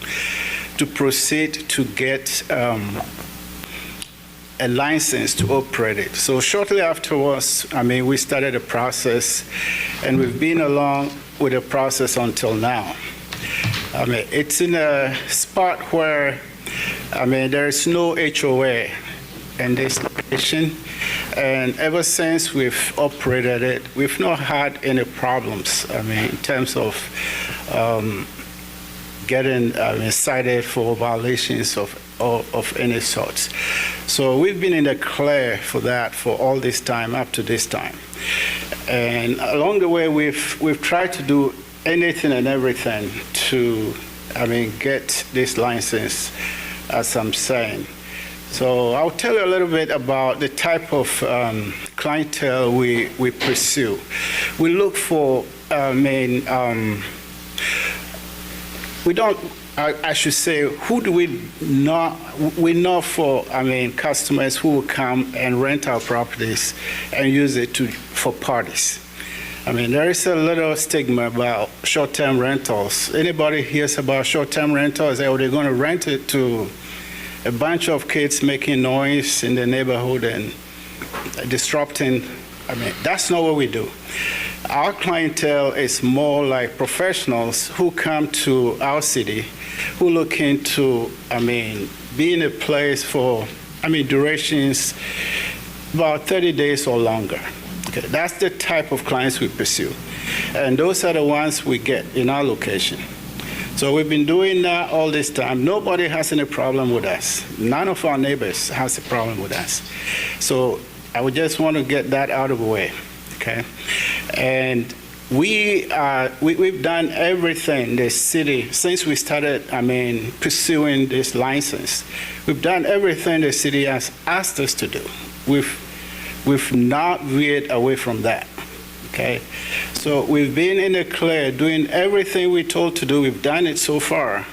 to proceed to get a license to operate it. So shortly afterwards, we started the process, and we've been along with the process until now. It's in a spot where, there is no HOA in this location, and ever since we've operated it, we've not had any problems, in terms of getting cited for violations of any sorts. So we've been in the clear for that for all this time, up to this time. And along the way, we've tried to do anything and everything to, get this license, as I'm saying. So I'll tell you a little bit about the type of clientele we pursue. We look for, we don't, I should say, who do we not, we know for, customers who will come and rent our properties and use it for parties. There is a little stigma about short-term rentals. Anybody hears about short-term rentals, they're going to rent it to a bunch of kids making noise in the neighborhood and disrupting. That's not what we do. Our clientele is more like professionals who come to our city, who look into, be in a place for, durations about 30 days or longer. Okay, that's the type of clients we pursue. And those are the ones we get in our location. So we've been doing that all this time. Nobody has any problem with us. None of our neighbors has a problem with us. So I would just want to get that out of the way, okay? And we've done everything the city, since we started, pursuing this license, we've done everything the city has asked us to do. We've not veered away from that, okay? So we've been in the clear, doing everything we're told to do. We've done it so far.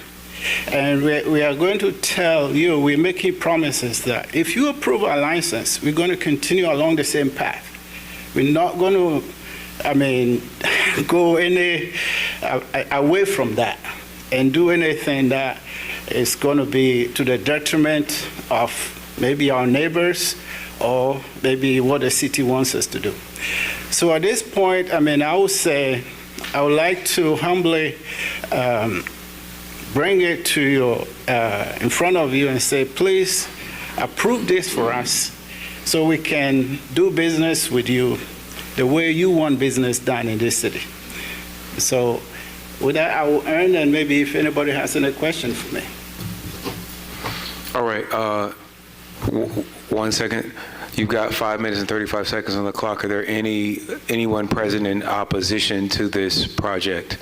And we are going to tell you, we're making promises that if you approve our license, we're going to continue along the same path. We're not going to, go away from that and do anything that is going to be to the detriment of maybe our neighbors or maybe what the city wants us to do. So at this point, I would say, I would like to humbly bring it to you, in front of you and say, please approve this for us so we can do business with you the way you want business done in this city. So with that, I will end, and maybe if anybody has any question for me. All right, 1 second. You've got 5 minutes and 35 seconds on the clock. Are there anyone present in opposition to this project?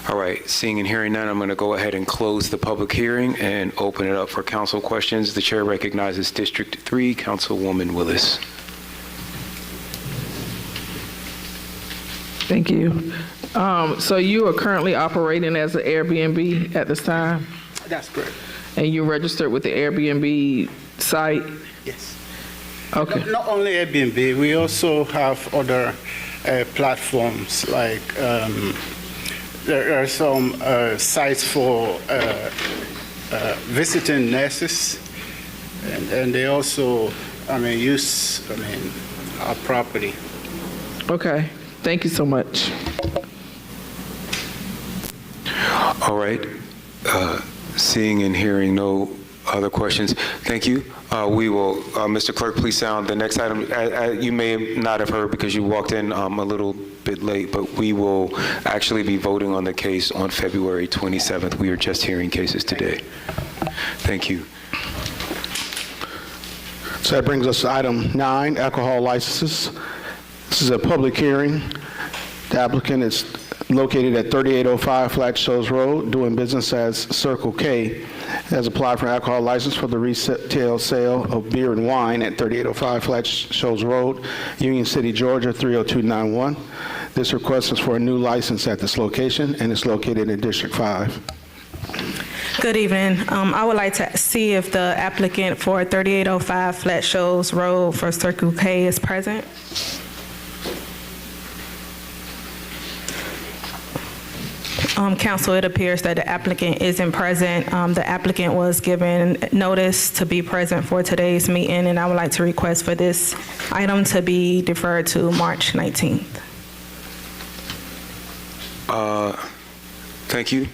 All right, seeing and hearing none, I'm going to go ahead and close the public hearing and open it up for council questions. The chair recognizes District 3, Councilwoman Willis. Thank you. So you are currently operating as an Airbnb at this time? That's correct. And you're registered with the Airbnb site? Yes. Okay. Not only Airbnb, we also have other platforms, like there are some sites for visiting nurses, and they also, use, our property. Okay. Thank you so much. All right. Seeing and hearing no other questions, thank you. We will, Mr. Clerk, please sound the next item. You may not have heard because you walked in a little bit late, but we will actually be voting on the case on February 27th. We are just hearing cases today. Thank you. So that brings us to item 9, alcohol licenses. This is a public hearing. The applicant is located at 3805 Flat Shoals Road, doing business as Circle K, has applied for an alcohol license for the retail sale of beer and wine at 3805 Flat Shoals Road, Union City, Georgia, 30291. This request is for a new license at this location, and it's located in District 5. Good evening. I would like to see if the applicant for 3805 Flat Shoals Road for Circle K is present. Council, it appears that the applicant isn't present. The applicant was given notice to be present for today's meeting, and I would like to request for this item to be deferred to March 19th. Thank you.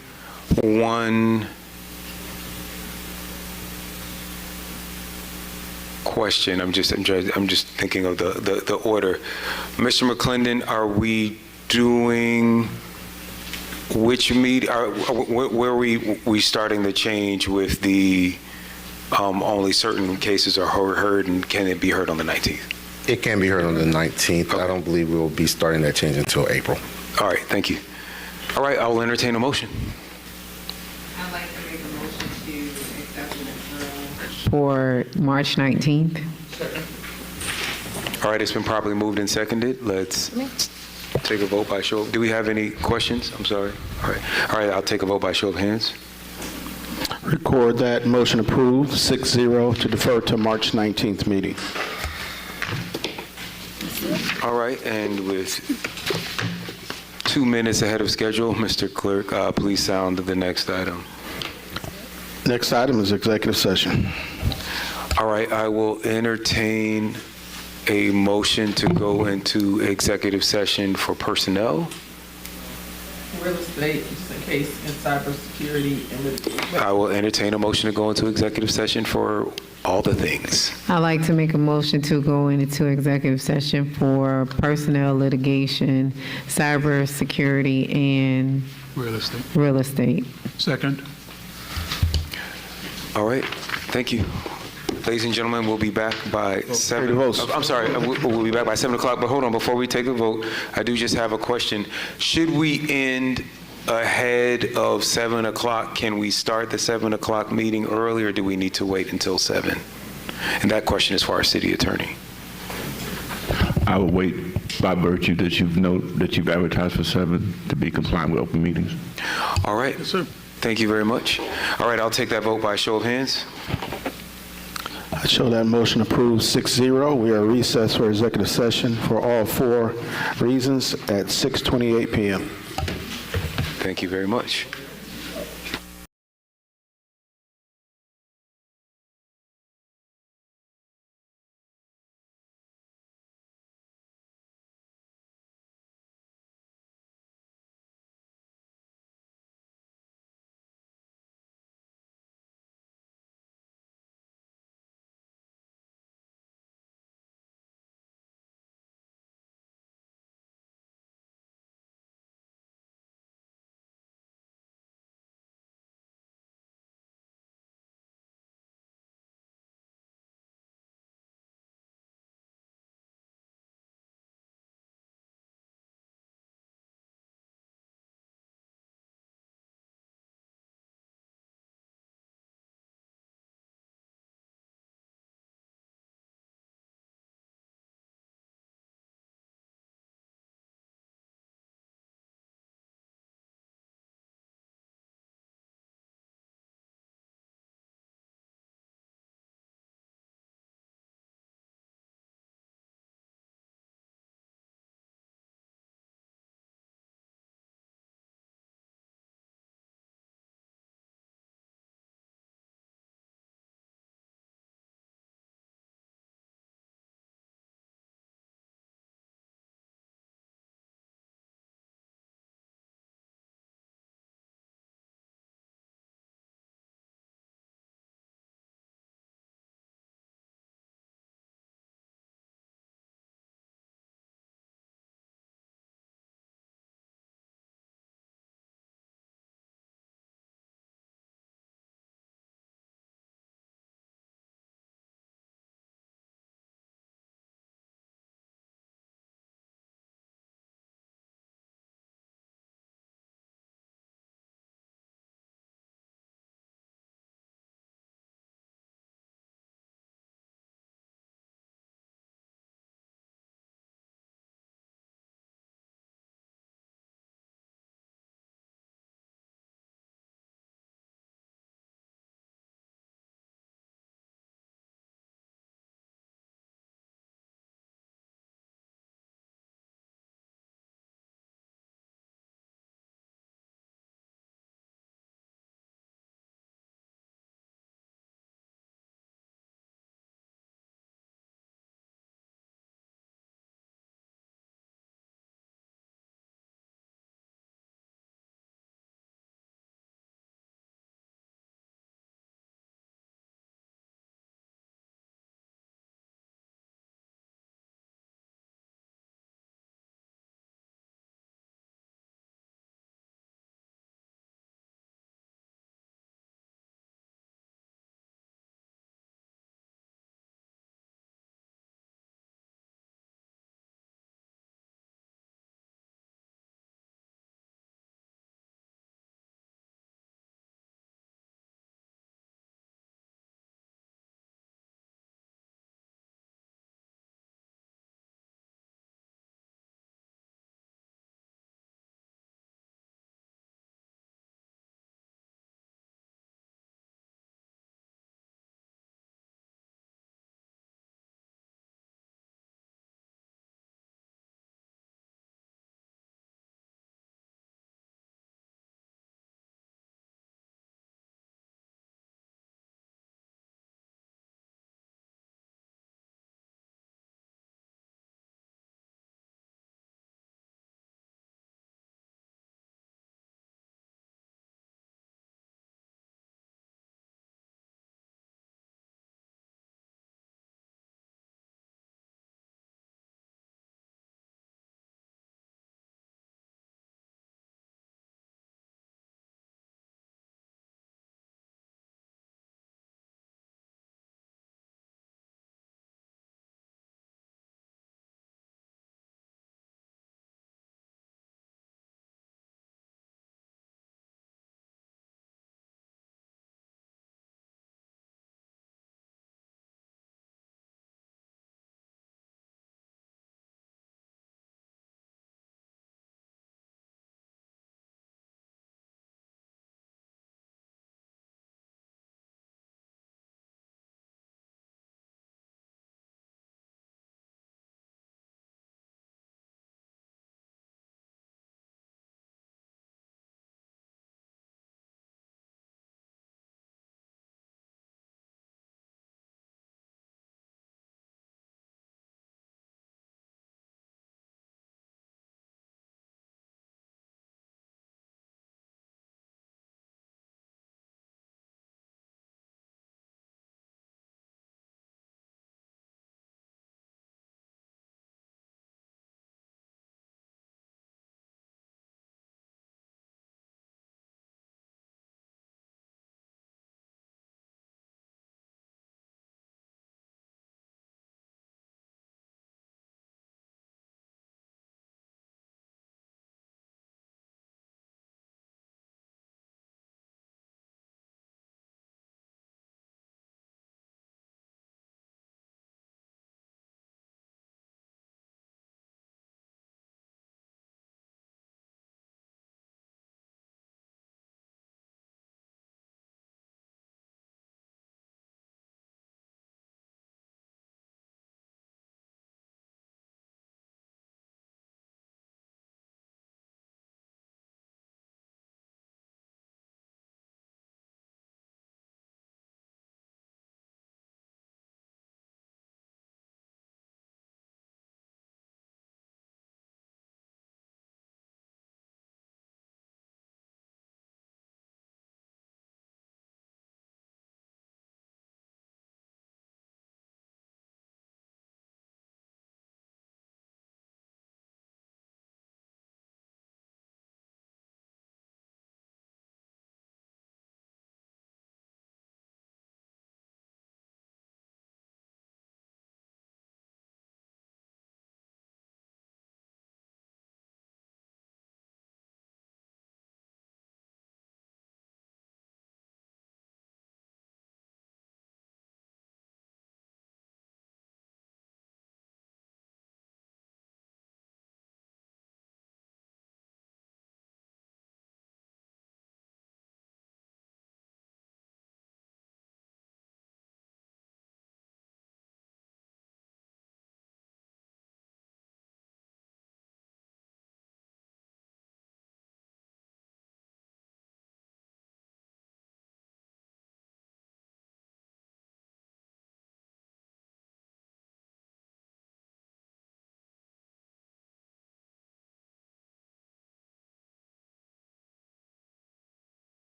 One question. I'm just thinking of the order. Mr. McClendon, are we doing which meet? Where are we starting the change with the only certain cases are heard, and can it be heard on the 19th? It can be heard on the 19th. Okay. I don't believe we will be starting that change until April. All right, thank you. All right, I will entertain a motion. I'd like to make a motion to accept the deferral for March 19th. All right, it's been properly moved and seconded. Let's take a vote by show of. Do we have any questions? I'm sorry. All right, I'll take a vote by show of hands. Record that motion approved, 6-0 to defer to March 19th meeting. All right, and with 2 minutes ahead of schedule, Mr. Clerk, please sound the next item. Next item is executive session. All right, I will entertain a motion to go into executive session for personnel. Real estate, just in case, and cybersecurity and litigation. I will entertain a motion to go into executive session for all the things. I'd like to make a motion to go into executive session for personnel, litigation, cybersecurity, and Realistic. real estate. Second. All right, thank you. Ladies and gentlemen, we'll be back by 7. I'm sorry, we'll be back by 7 o'clock, but hold on, before we take a vote, I do just have a question. Should we end ahead of 7 o'clock? Can we start the 7 o'clock meeting early, or do we need to wait until 7? And that question is for our city attorney. I would wait by virtue that you've advertised for 7 to be compliant with open meetings. All right. Yes, sir. Thank you very much. All right, I'll take that vote by a show of hands. I show that motion approved, 6-0. We are recessed for executive session for all 4 reasons at 6:28 p.m. Thank you very much.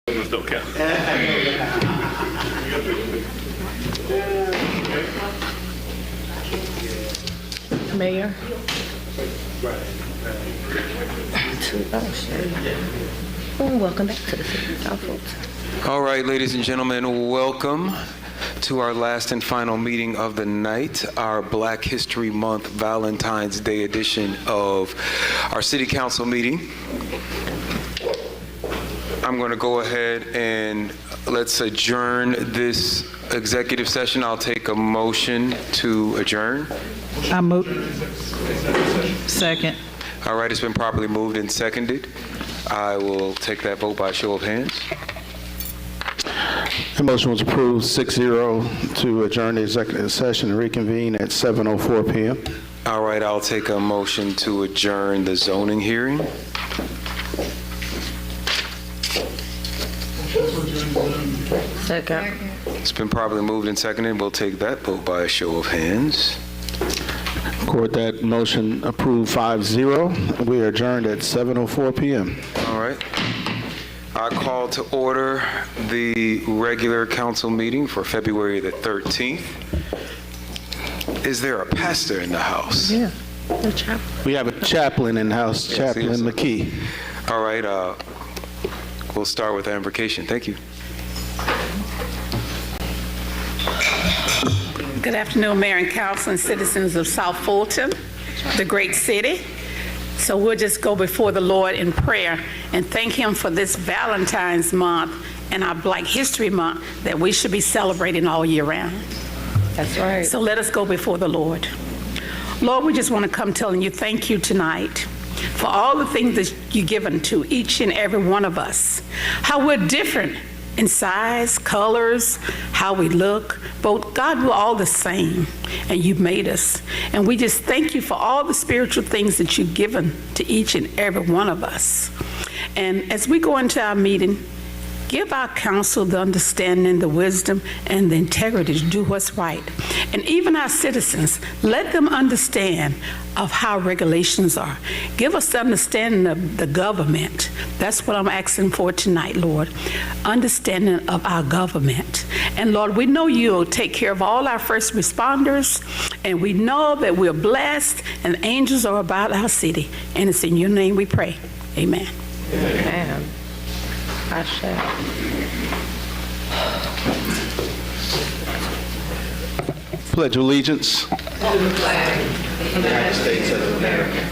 Mayor. Welcome back to the city of South Fulton. All right, ladies and gentlemen, welcome to our last and final meeting of the night, our Black History Month Valentine's Day edition of our City Council meeting. I'm going to go ahead and let's adjourn this executive session. I'll take a motion to adjourn. I move. Second. All right, it's been properly moved and seconded. I will take that vote by show of hands. The motion was approved 6-0 to adjourn the executive session and reconvene at 7:04 p.m. All right, I'll take a motion to adjourn the zoning hearing. Second. It's been properly moved and seconded. We'll take that vote by a show of hands. Court, that motion approved 5-0. We are adjourned at 7:04 p.m. All right. I call to order the regular council meeting for February the 13th. Is there a pastor in the house? Yeah. The chaplain. We have a chaplain in the house, Yes, Chaplain yes. McKee. All right. We'll start with the invocation. Thank you. Good afternoon, Mayor and Council and citizens of South Fulton, the great city. So we'll just go before the Lord in prayer and thank Him for this Valentine's month and our Black History Month that we should be celebrating all year round. That's right. So let us go before the Lord. Lord, we just want to come telling you thank you tonight for all the things that you've given to each and every one of us, how we're different in size, colors, how we look, but God, we're all the same, and you made us. And we just thank you for all the spiritual things that you've given to each and every one of us. And as we go into our meeting, give our council the understanding, the wisdom, and the integrity to do what's right. And even our citizens, let them understand of how regulations are. Give us the understanding of the government. That's what I'm asking for tonight, Lord. Understanding of our government. And Lord, we know you'll take care of all our first responders, and we know that we're blessed and angels are about our city. And it's in your name we pray. Amen. Amen. I shall. Pledge allegiance to the flag of the United States of America,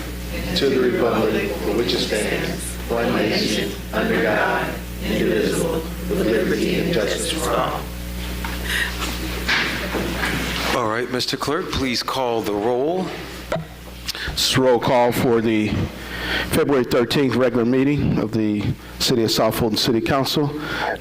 to the republic for which it stands, one nation, under God, indivisible, with liberty and justice for all. All right, Mr. Clerk, please call the roll. This is roll call for the February 13th regular meeting of the City of South Fulton City Council.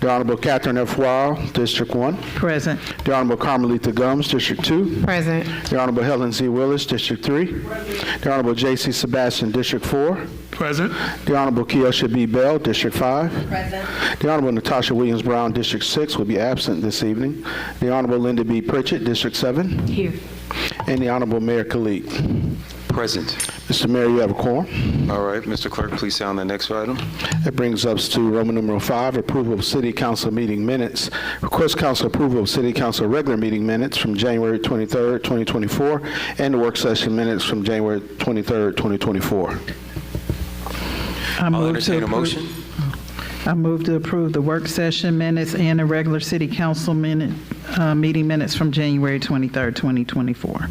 The Honorable Catherine F. Weil, District 1. Present. The Honorable Carmelita Gums, District 2. Present. The Honorable Helen Z. Willis, District 3. The Honorable J.C. Sebastian, District 4. Present. The Honorable Keosha B. Bell, District 5. Present. The Honorable Natasha Williams Brown, District 6, will be absent this evening. The Honorable Linda B. Pritchett, District 7. Here. And the Honorable Mayor Khalid. Present. Mr. Mayor, you have a quorum. All right, Mr. Clerk, please sound the next item. That brings us to Roman numeral 5, approval of City Council meeting minutes. Request Council approval of City Council regular meeting minutes from January 23rd, 2024, and the work session minutes from January 23rd, 2024. I'll entertain a motion. I move to approve the work session minutes and the regular city council meeting minutes from January 23rd, 2024.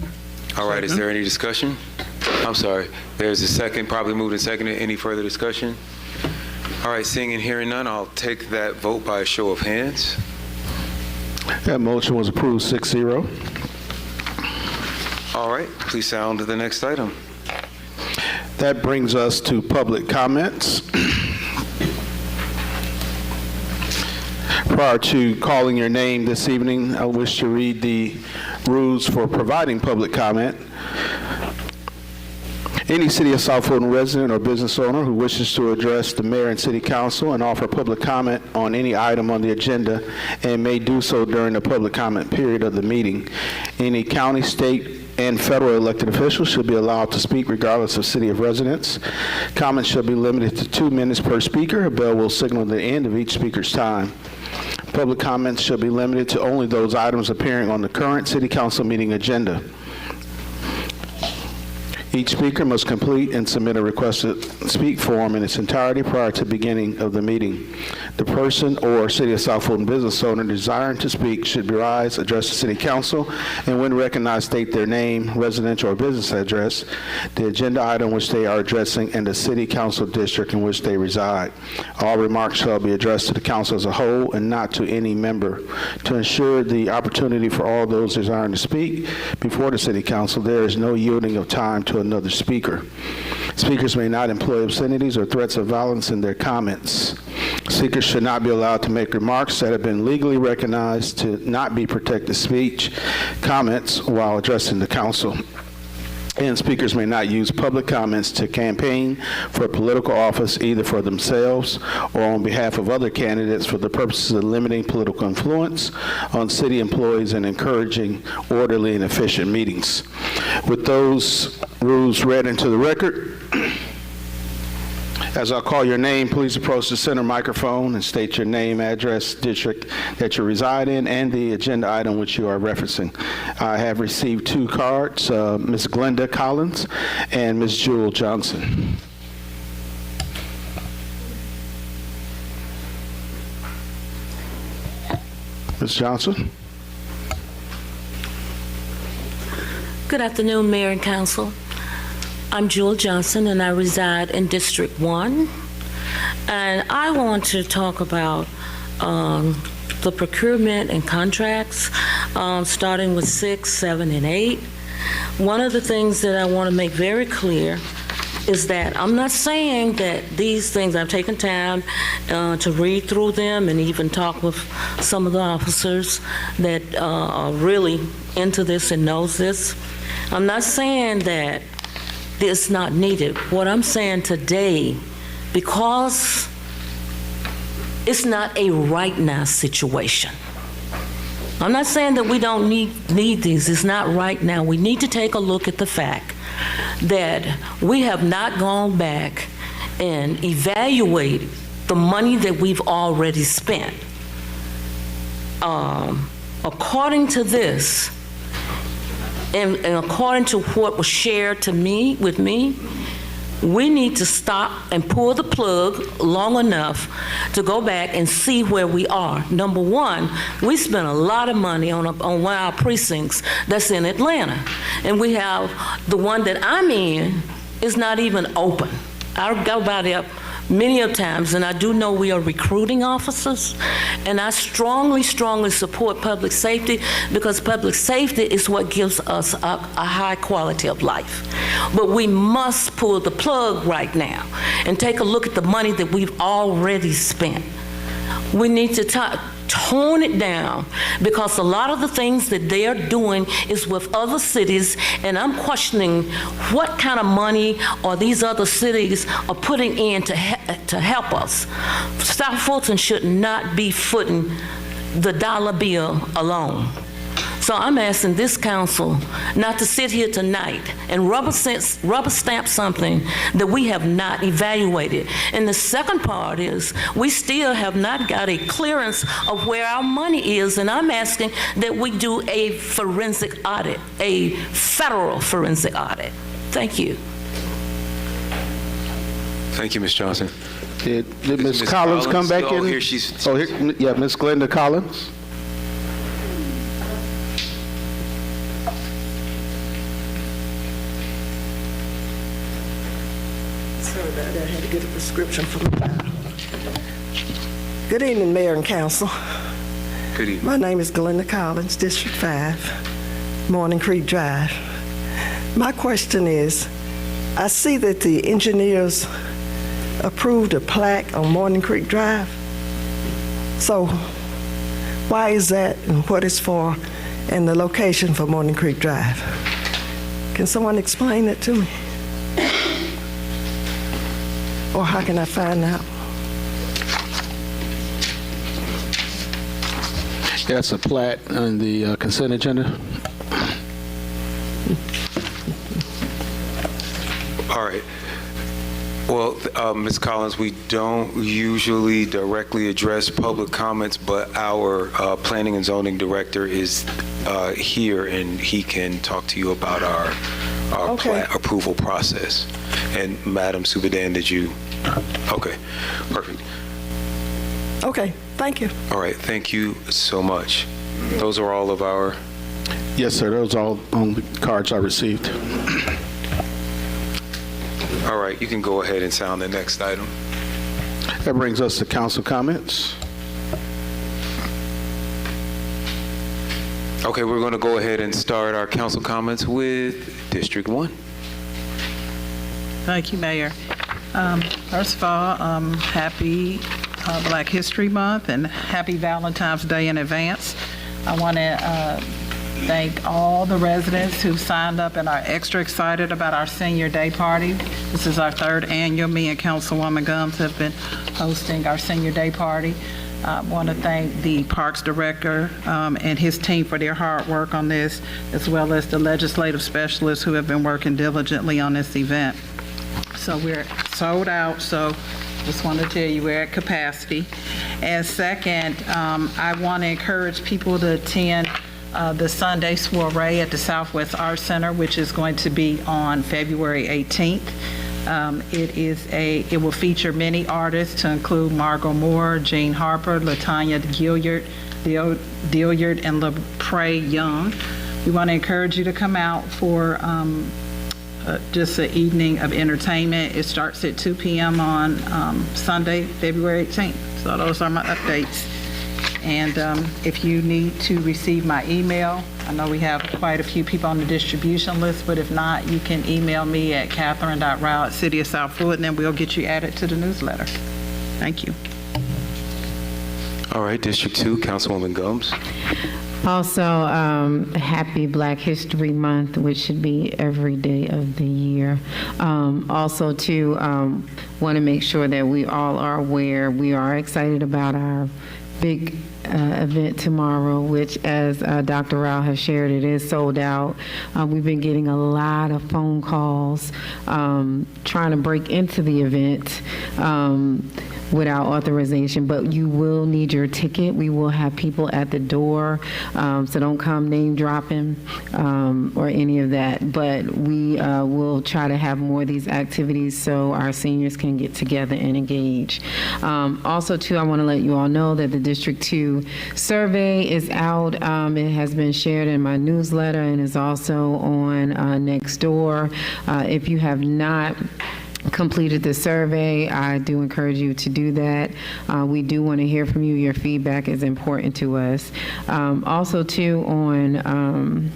All right, is there any discussion? I'm sorry. There's a second, probably moved and seconded. Any further discussion? All right, seeing and hearing none, I'll take that vote by a show of hands. That motion was approved 6-0. All right, please sound to the next item. That brings us to public comments. Prior to calling your name this evening, I wish to read the rules for providing public comment. Any City of South Fulton resident or business owner who wishes to address the mayor and city council and offer public comment on any item on the agenda and may do so during the public comment period of the meeting. Any county, state, and federal elected officials should be allowed to speak regardless of city of residence. Comments shall be limited to 2 minutes per speaker. A bell will signal the end of each speaker's time. Public comments shall be limited to only those items appearing on the current City Council meeting agenda. Each speaker must complete and submit a requested speak form in its entirety prior to beginning of the meeting. The person or City of South Fulton business owner desiring to speak should rise, address the City Council, and when recognized, state their name, residential or business address, the agenda item which they are addressing, and the City Council district in which they reside. All remarks shall be addressed to the Council as a whole and not to any member. To ensure the opportunity for all those desiring to speak before the City Council, there is no yielding of time to another speaker. Speakers may not employ obscenities or threats of violence in their comments. Speakers should not be allowed to make remarks that have been legally recognized to not be protected speech, comments while addressing the council. And speakers may not use public comments to campaign for political office either for themselves or on behalf of other candidates for the purposes of limiting political influence on city employees and encouraging orderly and efficient meetings. With those rules read into the record, as I call your name, please approach the center microphone and state your name, address, district that you reside in, and the agenda item which you are referencing. I have received 2 cards, Ms. Glenda Collins and Ms. Jewel Johnson. Ms. Johnson? Good afternoon, Mayor and Council. I'm Jewel Johnson, and I reside in District 1. And I want to talk about the procurement and contracts, starting with 6, 7, and 8. One of the things that I want to make very clear is that I'm not saying that these things, I've taken time to read through them and even talk with some of the officers that are really into this and knows this. I'm not saying that it's not needed. What I'm saying today, because it's not a right now situation. I'm not saying that we don't need these. It's not right now. We need to take a look at the fact that we have not gone back and evaluated the money that we've already spent. According to this, and according to what was shared to me, with me, we need to stop and pull the plug long enough to go back and see where we are. Number one, we spent a lot of money on one of our precincts that's in Atlanta. And we have the one that I'm in is not even open. I go by there many of times, and I do know we are recruiting officers, and I strongly, strongly support public safety because public safety is what gives us a high quality of life. But we must pull the plug right now and take a look at the money that we've already spent. We need to tone it down because a lot of the things that they're doing is with other cities, and I'm questioning what kind of money are these other cities are putting in to help us. South Fulton should not be footing the dollar bill alone. So I'm asking this council not to sit here tonight and rubber stamp something that we have not evaluated. And the second part is we still have not got a clearance of where our money is, and I'm asking that we do a forensic audit, a federal forensic audit. Thank you. Thank you, Ms. Johnson. Did Ms. Collins come back in? Oh, here she's. Yeah, Ms. Glenda Collins. I had to get a prescription for my child. Good evening, Mayor and Council. Good evening. My name is Glenda Collins, District 5, Morning Creek Drive. My question is, I see that the engineers approved a plaque on Morning Creek Drive. So why is that and what it's for and the location for Morning Creek Drive? Can someone explain that to me? Or how can I find out? That's a plat on the consent agenda. All right. Well, Ms. Collins, we don't usually directly address public comments, but our planning and zoning director is here, and he can talk to you about our Okay. approval process. And Madam Subadan, did you? Okay, perfect. Okay, thank you. All right, thank you so much. Those are all of our... Yes, sir. Those are all on the cards I received. All right, you can go ahead and sound the next item. That brings us to council comments. Okay, we're going to go ahead and start our council comments with District 1. Thank you, Mayor. First of all, happy Black History Month and happy Valentine's Day in advance. I want to thank all the residents who signed up and are extra excited about our Senior Day Party. This is our third annual. Me and Councilwoman Gumbs have been hosting our Senior Day Party. I want to thank the Parks Director and his team for their hard work on this, as well as the legislative specialists who have been working diligently on this event. So we're sold out, so just want to tell you we're at capacity. And second, I want to encourage people to attend the Sunday soiree at the Southwest Arts Center, which is going to be on February 18th. It will feature many artists to include Margot Moore, Jean Harper, LaTanya Dilliard, and LaPrae Young. We want to encourage you to come out for just an evening of entertainment. It starts at 2 p.m. on Sunday, February 18th. So those are my updates. And if you need to receive my email, I know we have quite a few people on the distribution list, but if not, you can email me at catherine.rao@cityofsouthfulton, and we'll get you added to the newsletter. Thank you. All right, District 2, Councilwoman Gumbs. Also, happy Black History Month, which should be every day of the year. Also, too, want to make sure that we all are aware, we are excited about our big event tomorrow, which, as Dr. Rao has shared, it is sold out. We've been getting a lot of phone calls trying to break into the event without authorization, but you will need your ticket. We will have people at the door, so don't come name dropping or any of that, but we will try to have more of these activities so our seniors can get together and engage. Also, too, I want to let you all know that the District 2 survey is out. It has been shared in my newsletter and is also on Nextdoor. If you have not completed the survey, I do encourage you to do that. We do want to hear from you. Your feedback is important to us. Also, too, on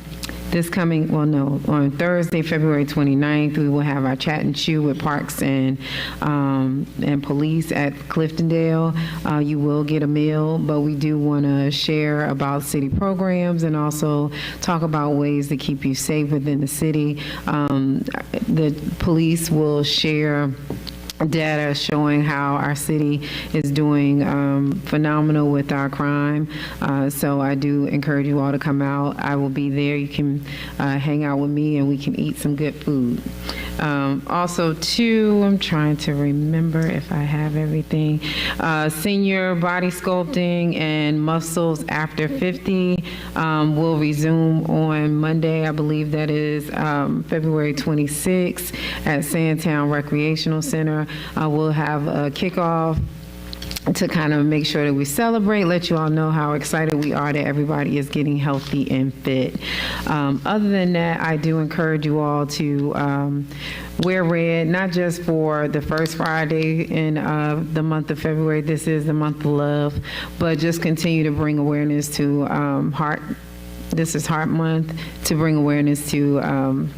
on Thursday, February 29th, we will have our chat and chew with Parks and Police at Cliftondale. You will get a meal, but we do want to share about city programs and also talk about ways to keep you safe within the city. The police will share data showing how our city is doing phenomenal with our crime. So I do encourage you all to come out. I will be there. You can hang out with me and we can eat some good food. Also, too, I'm trying to remember if I have everything. Senior body sculpting and muscles after 50 will resume on Monday. I believe that is February 26th at Sandtown Recreational Center. We'll have a kickoff to kind of make sure that we celebrate, let you all know how excited we are that everybody is getting healthy and fit. Other than that, I do encourage you all to wear red, not just for the first Friday in the month of February. This is the month of love, but just continue to bring awareness to heart. This is Heart Month, to bring awareness to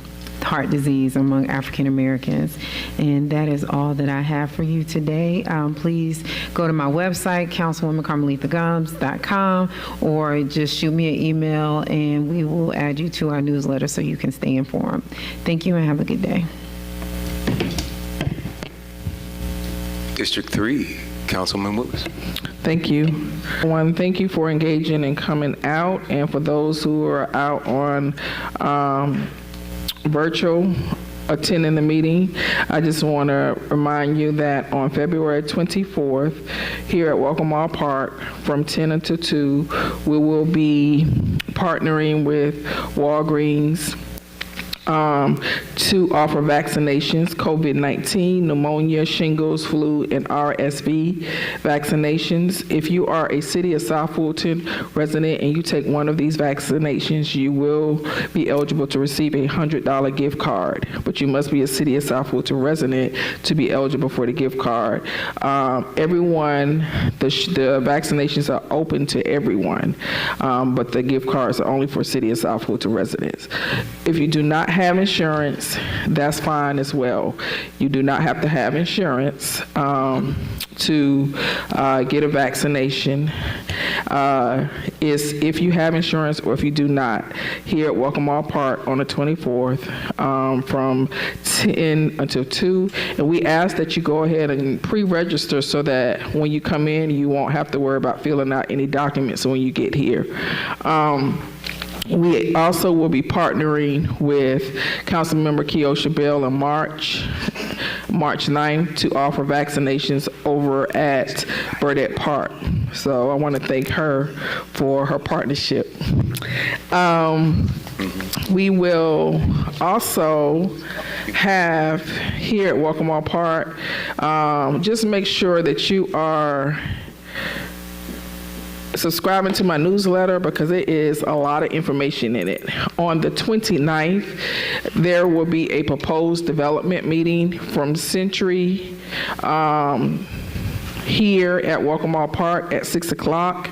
heart disease among African Americans. And that is all that I have for you today. Please go to my website, councilwomancarmelithagumbs.com, or just shoot me an email and we will add you to our newsletter so you can stay informed. Thank you and have a good day. District 3, Councilman Willis. Thank you. One, thank you for engaging and coming out, and for those who are out on virtual, attending the meeting. I just want to remind you that on February 24th, here at Welcome All Park, from 10 until 2, we will be partnering with Walgreens to offer vaccinations, COVID-19, pneumonia, shingles, flu, and RSV vaccinations. If you are a City of South Fulton resident and you take one of these vaccinations, you will be eligible to receive a $100 gift card, but you must be a City of South Fulton resident to be eligible for the gift card. Everyone, the vaccinations are open to everyone, but the gift cards are only for City of South Fulton residents. If you do not have insurance, that's fine as well. You do not have to have insurance to get a vaccination. Is if you have insurance or if you do not. Here at Welcome All Park on the 24th from 10 until 2. And we ask that you go ahead and pre-register so that when you come in, you won't have to worry about filling out any documents when you get here. We also will be partnering with Councilmember Keosha Bell on March 9th to offer vaccinations over at Burdette Park. So I want to thank her for her partnership. We will also have here at Welcome All Park, just make sure that you are subscribing to my newsletter because it is a lot of information in it. On the 29th, there will be a proposed development meeting from Century here at Welcome All Park at 6 o'clock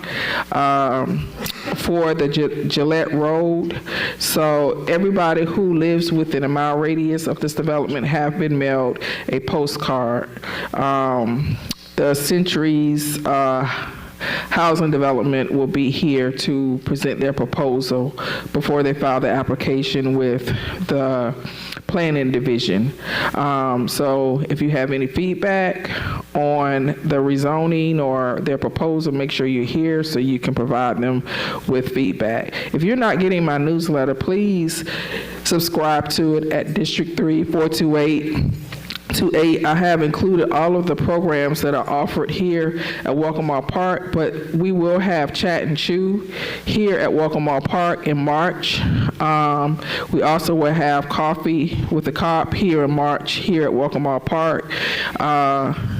for the Gillette Road. So everybody who lives within a mile radius of this development have been mailed a postcard. The Century's Housing Development will be here to present their proposal before they file the application with the Planning Division. So if you have any feedback on the rezoning or their proposal, make sure you're here so you can provide them with feedback. If you're not getting my newsletter, please subscribe to it at District 3 428. I have included all of the programs that are offered here at Welcome All Park, but we will have Chat and Chew here at Welcome All Park in March. We also will have Coffee with the Cop here in March here at Welcome All Park.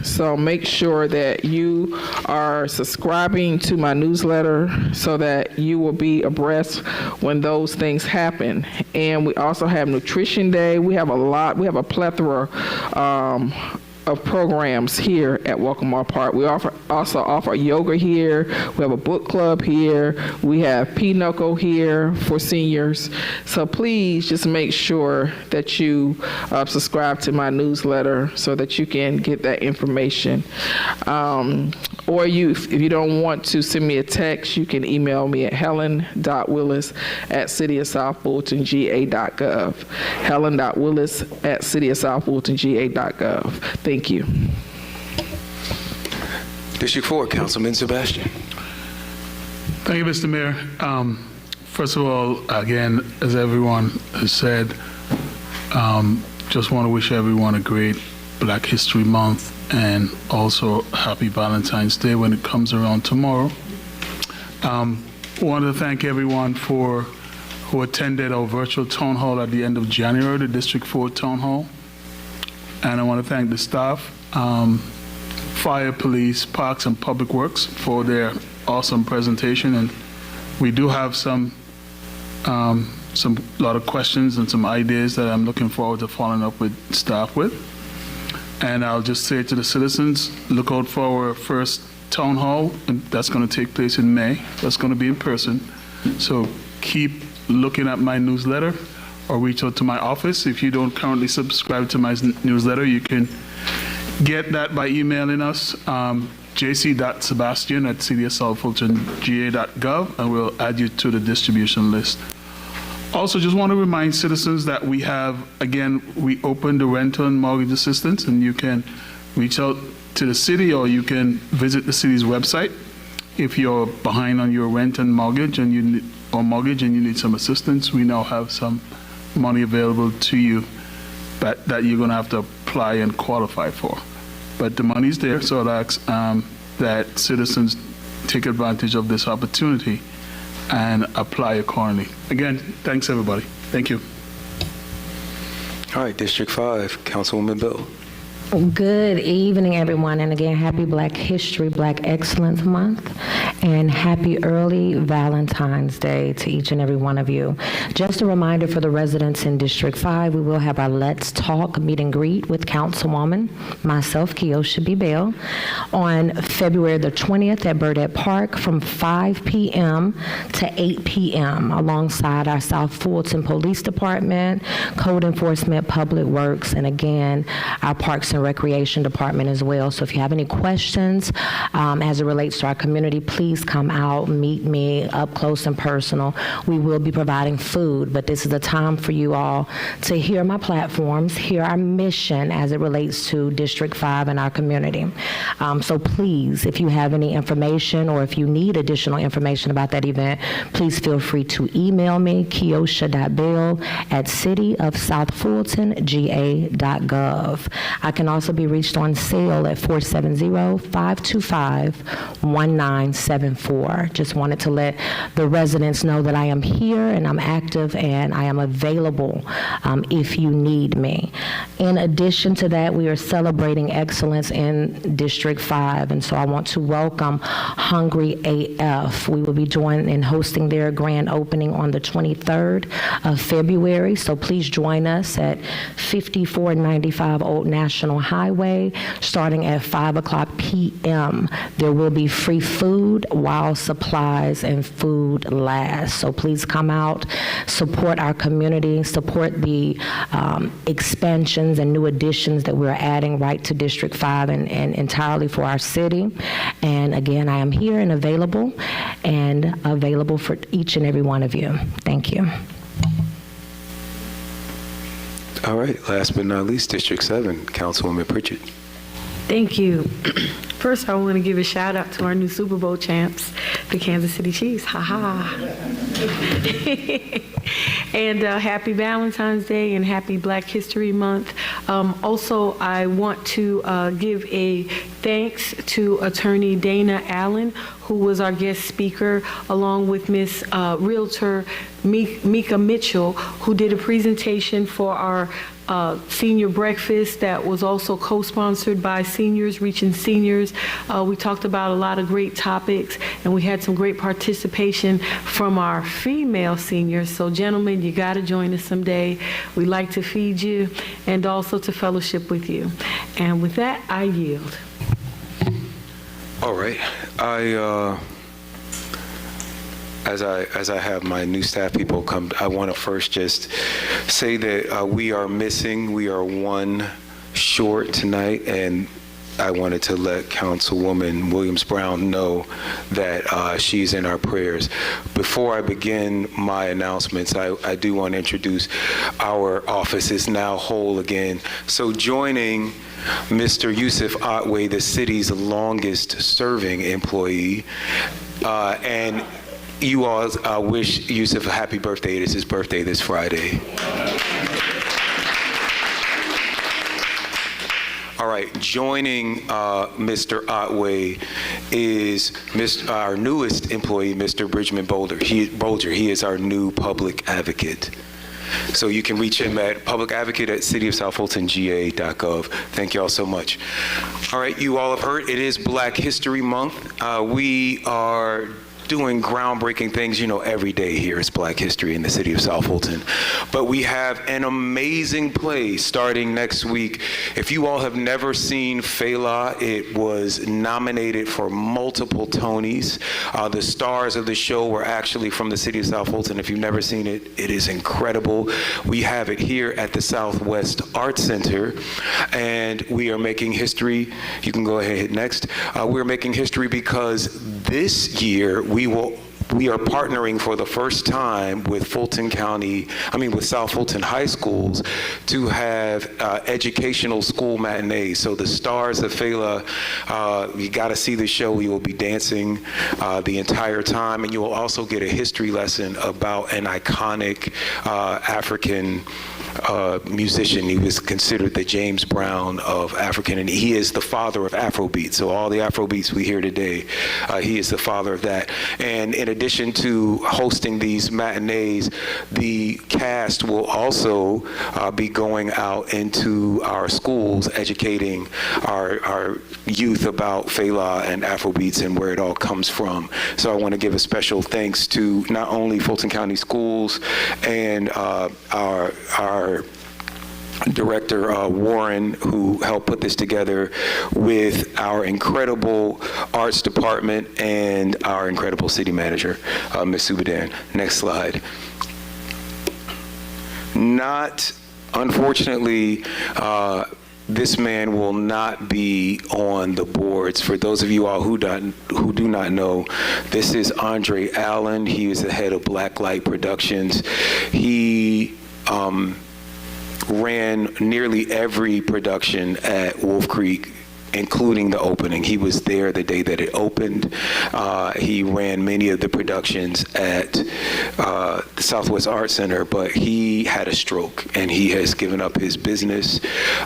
So make sure that you are subscribing to my newsletter so that you will be abreast when those things happen. And we also have Nutrition Day. We have a plethora of programs here at Welcome All Park. We also offer yoga here. We have a book club here. We have Pinochle here for seniors. So please just make sure that you subscribe to my nnewsletter so that you can get that information. Or if you don't want to send me a text, you can email me at helen.willis@cityofsouthfultonga.gov. helen.willis@cityofsouthfultonga.gov. Thank you. District 4, Councilman Sebastian. Thank you, Mr. Mayor. First of all, again, as everyone has said, just want to wish everyone a great Black History Month and also happy Valentine's Day when it comes around tomorrow. Want to thank everyone who attended our virtual town hall at the end of January, the District 4 town hall. And I want to thank the staff, Fire, Police, Parks, and Public Works for their awesome presentation. And we do have some lot of questions and some ideas that I'm looking forward to following up with staff with. And I'll just say to the citizens, look out for our first town hall, and that's going to take place in May. That's going to be in person. So keep looking at my newsletter or reach out to my office. If you don't currently subscribe to my newsletter, you can get that by emailing us, jc.sebastian@cityofsouthfultonga.gov, and we'll add you to the distribution list. Also, just want to remind citizens that we opened the rental and mortgage assistance, and you can reach out to the city or you can visit the city's website if you're behind on your rent and mortgage and you need some assistance. We now have some money available to you that you're going to have to apply and qualify for. But the money's there, so I'd ask that citizens take advantage of this opportunity and apply accordingly. Again, thanks everybody. Thank you. All right, District 5, Councilwoman Bell. Good evening, everyone, and again, happy Black History, Black Excellence Month, and happy early Valentine's Day to each and every one of you. Just a reminder for the residents in District 5, we will have our Let's Talk meet and greet with Councilwoman, myself, Keosha B. Bell, on February the 20th at Burdette Park from 5 p.m. to 8 p.m. alongside our South Fulton Police Department, Code Enforcement, Public Works, and again, our Parks and Recreation Department as well. So if you have any questions as it relates to our community, please come out, meet me up close and personal. We will be providing food, but this is a time for you all to hear my platforms, hear our mission as it relates to District 5 and our community. So please, if you have any information or if you need additional information about that event, please feel free to email me, keosha.bell@cityoFsouthFultonGA.gov. I can also be reached on sale at 470-525-1974. Just wanted to let the residents know that I am here and I'm active and I am available if you need me. In addition to that, we are celebrating excellence in District 5, and so I want to welcome Hungry AF. We will be joining and hosting their grand opening on the 23rd of February, so please join us at 5495 Old National Highway, starting at 5:00 p.m. There will be free food while supplies and food last. So please come out, support our community, support the expansions and new additions that we're adding right to District 5 and entirely for our city. And again, I am here and available for each and every one of you. Thank you. All right, last but not least, District 7, Councilwoman Pritchett. Thank you. First, I want to give a shout out to our new Super Bowl champs, the Kansas City Chiefs. Ha ha. And happy Valentine's Day and happy Black History Month. Also, I want to give a thanks to Attorney Dana Allen, who was our guest speaker, along with Miss Realtor Mika Mitchell, who did a presentation for our senior breakfast that was also co-sponsored by Seniors Reaching Seniors. We talked about a lot of great topics, and we had some great participation from our female seniors. So gentlemen, you got to join us someday. We like to feed you and also to fellowship with you. And with that, I yield. All right, as I have my new staff people come, I want to first just say that we are one short tonight, and I wanted to let Councilwoman Williams-Brown know that she's in our prayers. Before I begin my announcements, I do want to introduce our office is now whole again. So joining Mr. Yusuf Otway, the city's longest serving employee, and you all wish Yusuf a happy birthday. It is his birthday this Friday. All right, joining Mr. Otway is our newest employee, Mr. Bridgman Bolger. He is our new public advocate. So you can reach him at publicadvocate@cityoFsouthFultonGA.gov. Thank you all so much. All right, you all have heard, it is Black History Month. We are doing groundbreaking things. You know, every day here is Black History in the city of South Fulton. But we have an amazing play starting next week. If you all have never seen Fela, it was nominated for multiple Tonys. The stars of the show were actually from the city of South Fulton. If you've never seen it, it is incredible. We have it here at the Southwest Arts Center, and we are making history. You can go ahead and hit next. We're making history because this year we are partnering for the first time with with South Fulton High Schools to have educational school matinees. So the stars of Fela, you got to see the show. You will be dancing the entire time, and you will also get a history lesson about an iconic African musician. He was considered the James Brown of African, and he is the father of Afrobeat. So all the Afrobeats we hear today, he is the father of that. And in addition to hosting these matinees, the cast will also be going out into our schools, educating our youth about Fela and Afrobeats and where it all comes from. So I want to give a special thanks to not only Fulton County Schools and our Director Warren, who helped put this together, with our incredible arts department and our incredible city manager, Ms. Subadan. Next slide. Unfortunately, this man will not be on the boards. For those of you all who do not know, this is Andre Allen. He is the head of Blacklight Productions. He ran nearly every production at Wolf Creek, including the opening. He was there the day that it opened. He ran many of the productions at the Southwest Art Center, but he had a stroke and he has given up his business.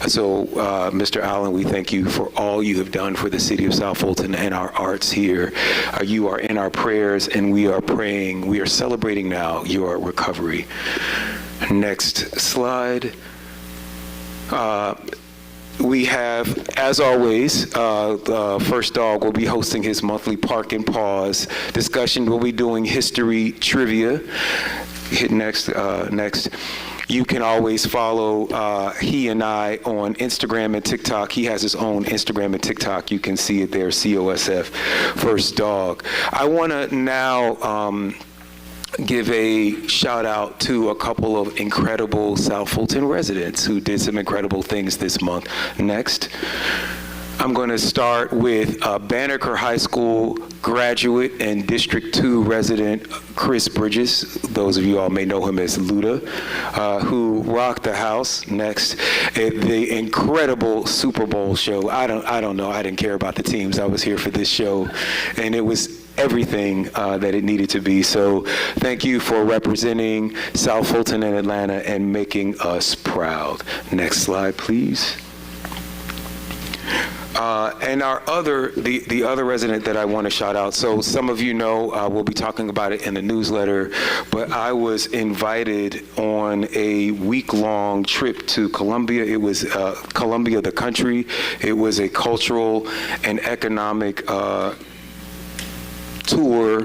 So, Mr. Allen, we thank you for all you have done for the city of South Fulton and our arts here. You are in our prayers, and we are praying, we are celebrating now your recovery. Next slide. We have, as always, First Dog will be hosting his monthly Park and Pause discussion. We'll be doing history trivia. Hit next. You can always follow he and I on Instagram and TikTok. He has his own Instagram and TikTok. You can see it there, COSF, First Dog. I want to now give a shout out to a couple of incredible South Fulton residents who did some incredible things this month. Next, I'm going to start with Banneker High School graduate and District 2 resident Chris Bridges. Those of you all may know him as Luda, who rocked the house. Next, the incredible Super Bowl show. I don't know. I didn't care about the teams. I was here for this show, and it was everything that it needed to be. So thank you for representing South Fulton and Atlanta and making us proud. Next slide, please. And the other resident that I want to shout out, so some of you know, we'll be talking about it in the newsletter, but I was invited on a week-long trip to Columbia. It was Columbia, the country. It was a cultural and economic tour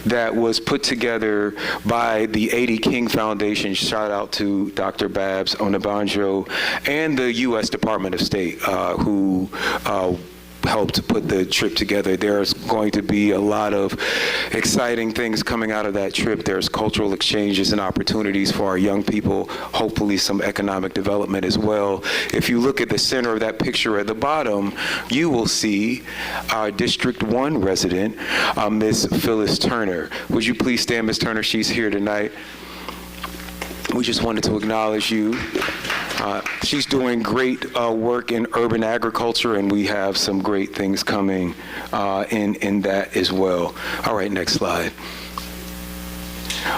that was put together by the A.D. King Foundation. Shout out to Dr. Babs Onabanjo and the U.S. Department of State, who helped put the trip together. There's going to be a lot of exciting things coming out of that trip. There's cultural exchanges and opportunities for our young people, hopefully some economic development as well. If you look at the center of that picture at the bottom, you will see our District 1 resident, Ms. Phyllis Turner. Would you please stand, Ms. Turner? She's here tonight. We just wanted to acknowledge you. She's doing great work in urban agriculture, and we have some great things coming in that as well. All right, next slide.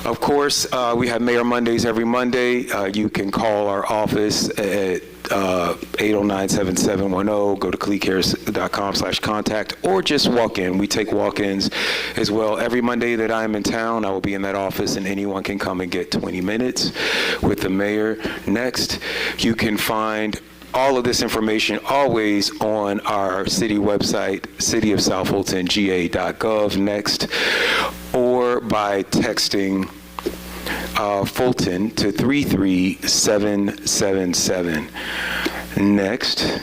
Of course, we have Mayor Mondays every Monday. You can call our office at 809-7710, go to khalidcares.com/contact, or just walk in. We take walk-ins as well. Every Monday that I'm in town, I will be in that office, and anyone can come and get 20 minutes with the mayor. Next, you can find all of this information always on our city website, cityofsouthfultonga.gov. Next, or by texting Fulton to 33777. Next,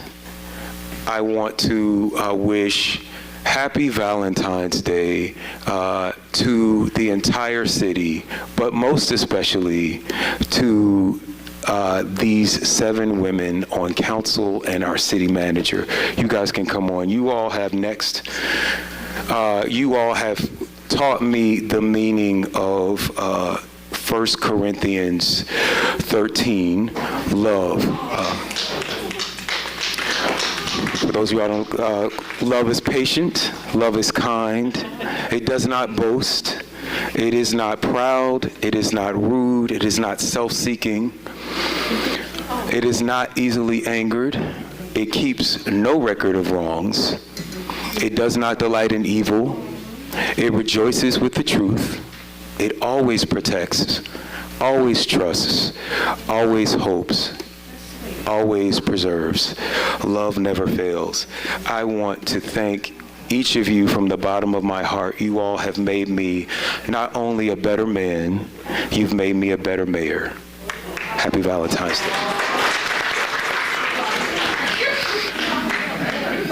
I want to wish Happy Valentine's Day to the entire city, but most especially to these 7 women on council and our city manager. You guys can come on. You all have taught me the meaning of 1 Corinthians 13, love. For those of you who don't, love is patient, love is kind, it does not boast, it is not proud, it is not rude, it is not self-seeking, it is not easily angered, it keeps no record of wrongs, it does not delight in evil, it rejoices with the truth, it always protects, always trusts, always hopes, always preserves. Love never fails. I want to thank each of you from the bottom of my heart. You all have made me not only a better man, you've made me a better mayor. Happy Valentine's Day.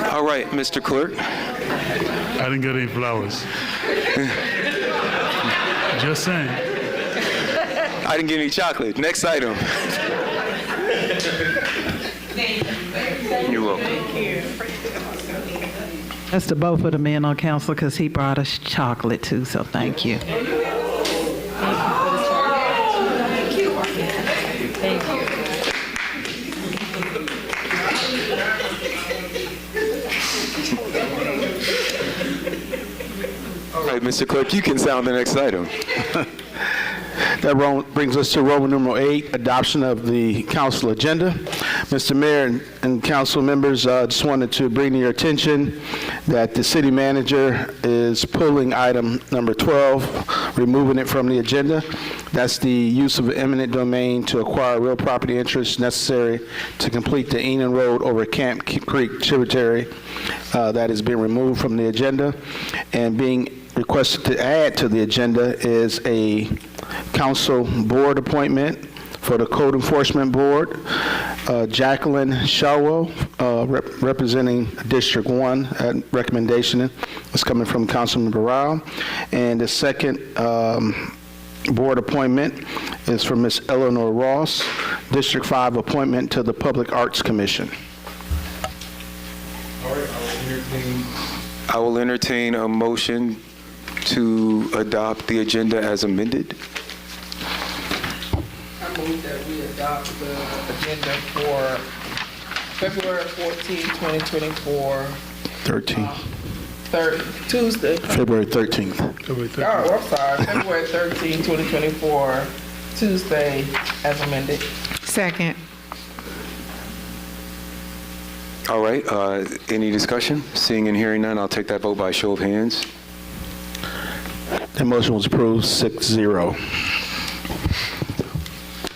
All right, Mr. Clerk. I didn't get any flowers. Just saying. I didn't get any chocolate. Next item. You're welcome. That's to both of the men on council because he brought us chocolate too, so thank you. All right, Mr. Clerk, you can sound the next item. That brings us to Roman numeral 8, adoption of the council agenda. Mr. Mayor and council members, just wanted to bring to your attention that the city manager is pulling item number 12, removing it from the agenda. That's the use of eminent domain to acquire real property interests necessary to complete the Enon Road over Camp Creek tributary. That is being removed from the agenda. And being requested to add to the agenda is a council board appointment for the Code Enforcement Board. Jacqueline Shawwell, representing District 1, at recommendation is coming from Councilmember Rao. And the second board appointment is for Ms. Eleanor Ross, District 5 appointment to the Public Arts Commission. All right, I will entertain a motion to adopt the agenda as amended. I move that we adopt the agenda for February 14, 2024. Tuesday. February 13th. Oh, I'm sorry. February 13, 2024, Tuesday, as amended. Second. All right, any discussion? Seeing and hearing none, I'll take that vote by show of hands. The motion was approved 6-0.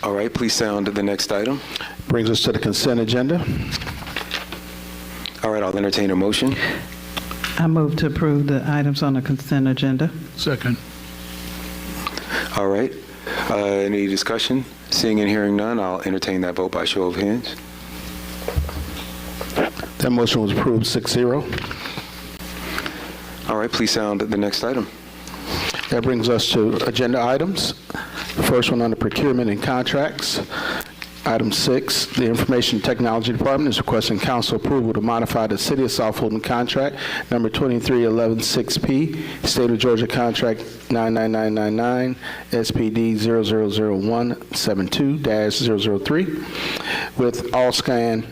All right, please sound the next item. Brings us to the consent agenda. All right, I'll entertain a motion. I move to approve the items on the consent agenda. Second. All right, any discussion? Seeing and hearing none, I'll entertain that vote by show of hands. That motion was approved 6-0. All right, please sound the next item. That brings us to agenda items. The first one on the procurement and contracts. Item 6, the Information Technology Department is requesting council approval to modify the City of South Fulton contract number 23116P, State of Georgia contract 99999, SPD 000172-003 with Allscan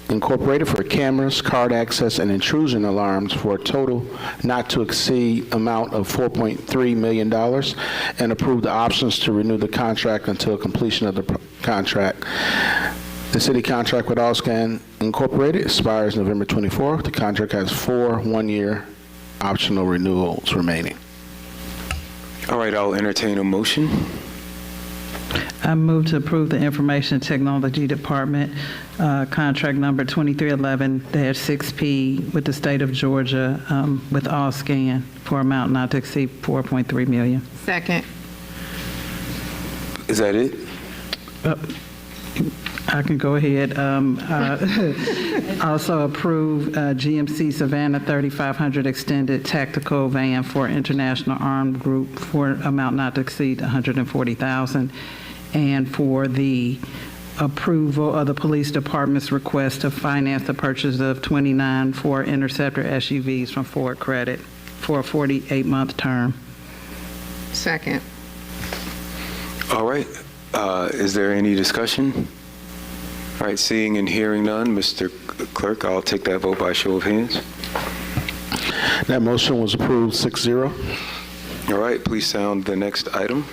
Incorporated for cameras, card access, and intrusion alarms for a total not to exceed amount of $4.3 million, and approve the options to renew the contract until completion of the contract. The city contract with Allscan Incorporated expires November 24th. The contract has 4 one-year optional renewals remaining. All right, I'll entertain a motion. I move to approve the Information Technology Department contract number 2311-6P with the state of Georgia with Allscan for amount not to exceed $4.3 million. Second. Is that it? I can go ahead. Also approve GMC Savannah 3500 extended tactical van for International Armed Group for amount not to exceed $140,000. And for the approval of the police department's request to finance the purchase of 29 Ford Interceptor SUVs from Ford Credit for a 48-month term. Second. All right, is there any discussion? All right, seeing and hearing none, Mr. Clerk, I'll take that vote by show of hands. That motion was approved 6-0. All right, please sound the next item.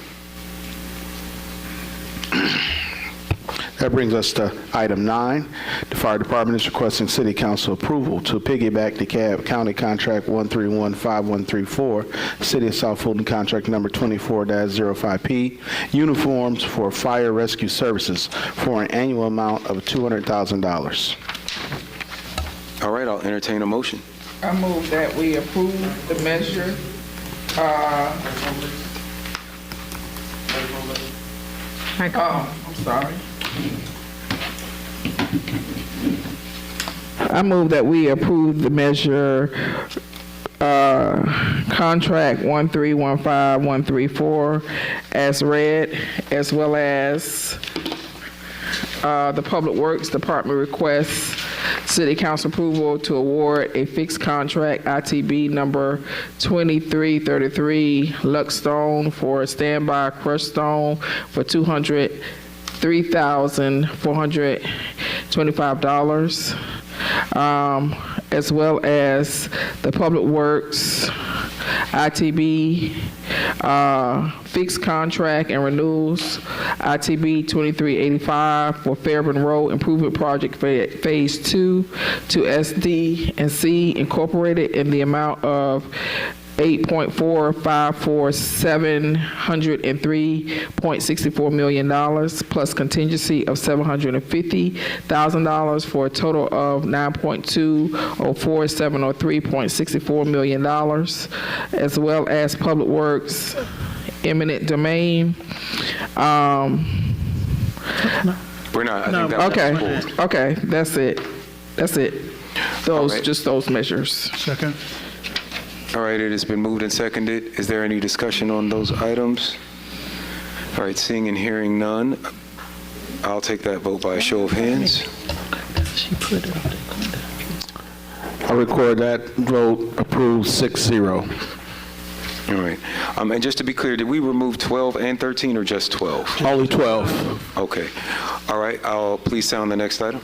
That brings us to item 9. The Fire Department is requesting City Council approval to piggyback the DeKalb County Contract 1315134, City of South Fulton Contract number 24-05P, uniforms for fire rescue services for an annual amount of $200,000. All right, I'll entertain a motion. I move that we approve the measure. I'm sorry. I move that we approve the measure contract 1315134 as read, as well as the Public Works Department requests City Council approval to award a fixed contract ITB number 2333 Luckstone for standby crushed stone for $203,425, as well as the Public Works ITB fixed contract and renewals ITB 2385 for Fairburn Road Improvement Project Phase 2 to SD&C Incorporated in the amount of $8.454703.64 million plus contingency of $750,000 for a total of $9.204,703.64 million, as well as Public Works eminent domain. We're not. I think that Okay, that's it. Those, right. Just those measures. Second. All right, it has been moved and seconded. Is there any discussion on those items? All right, seeing and hearing none, I'll take that vote by a show of hands. I record that vote approved 6-0. All right. And just to be clear, did we remove 12 and 13 or just 12? Only 12. Okay. All right, I'll please sound the next item.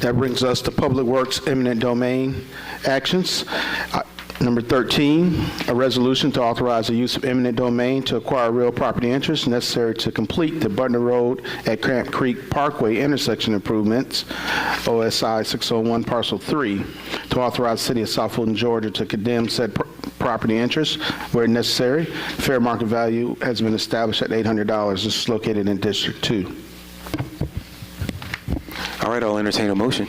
That brings us to Public Works eminent domain actions. Number 13, a resolution to authorize the use of eminent domain to acquire real property interests necessary to complete the Butner Road at Cramp Creek Parkway intersection improvements, OSI 601 Parcel 3, to authorize the City of South Fulton, Georgia to condemn said property interests where necessary. Fair market value has been established at $800. This is located in District 2. All right, I'll entertain a motion.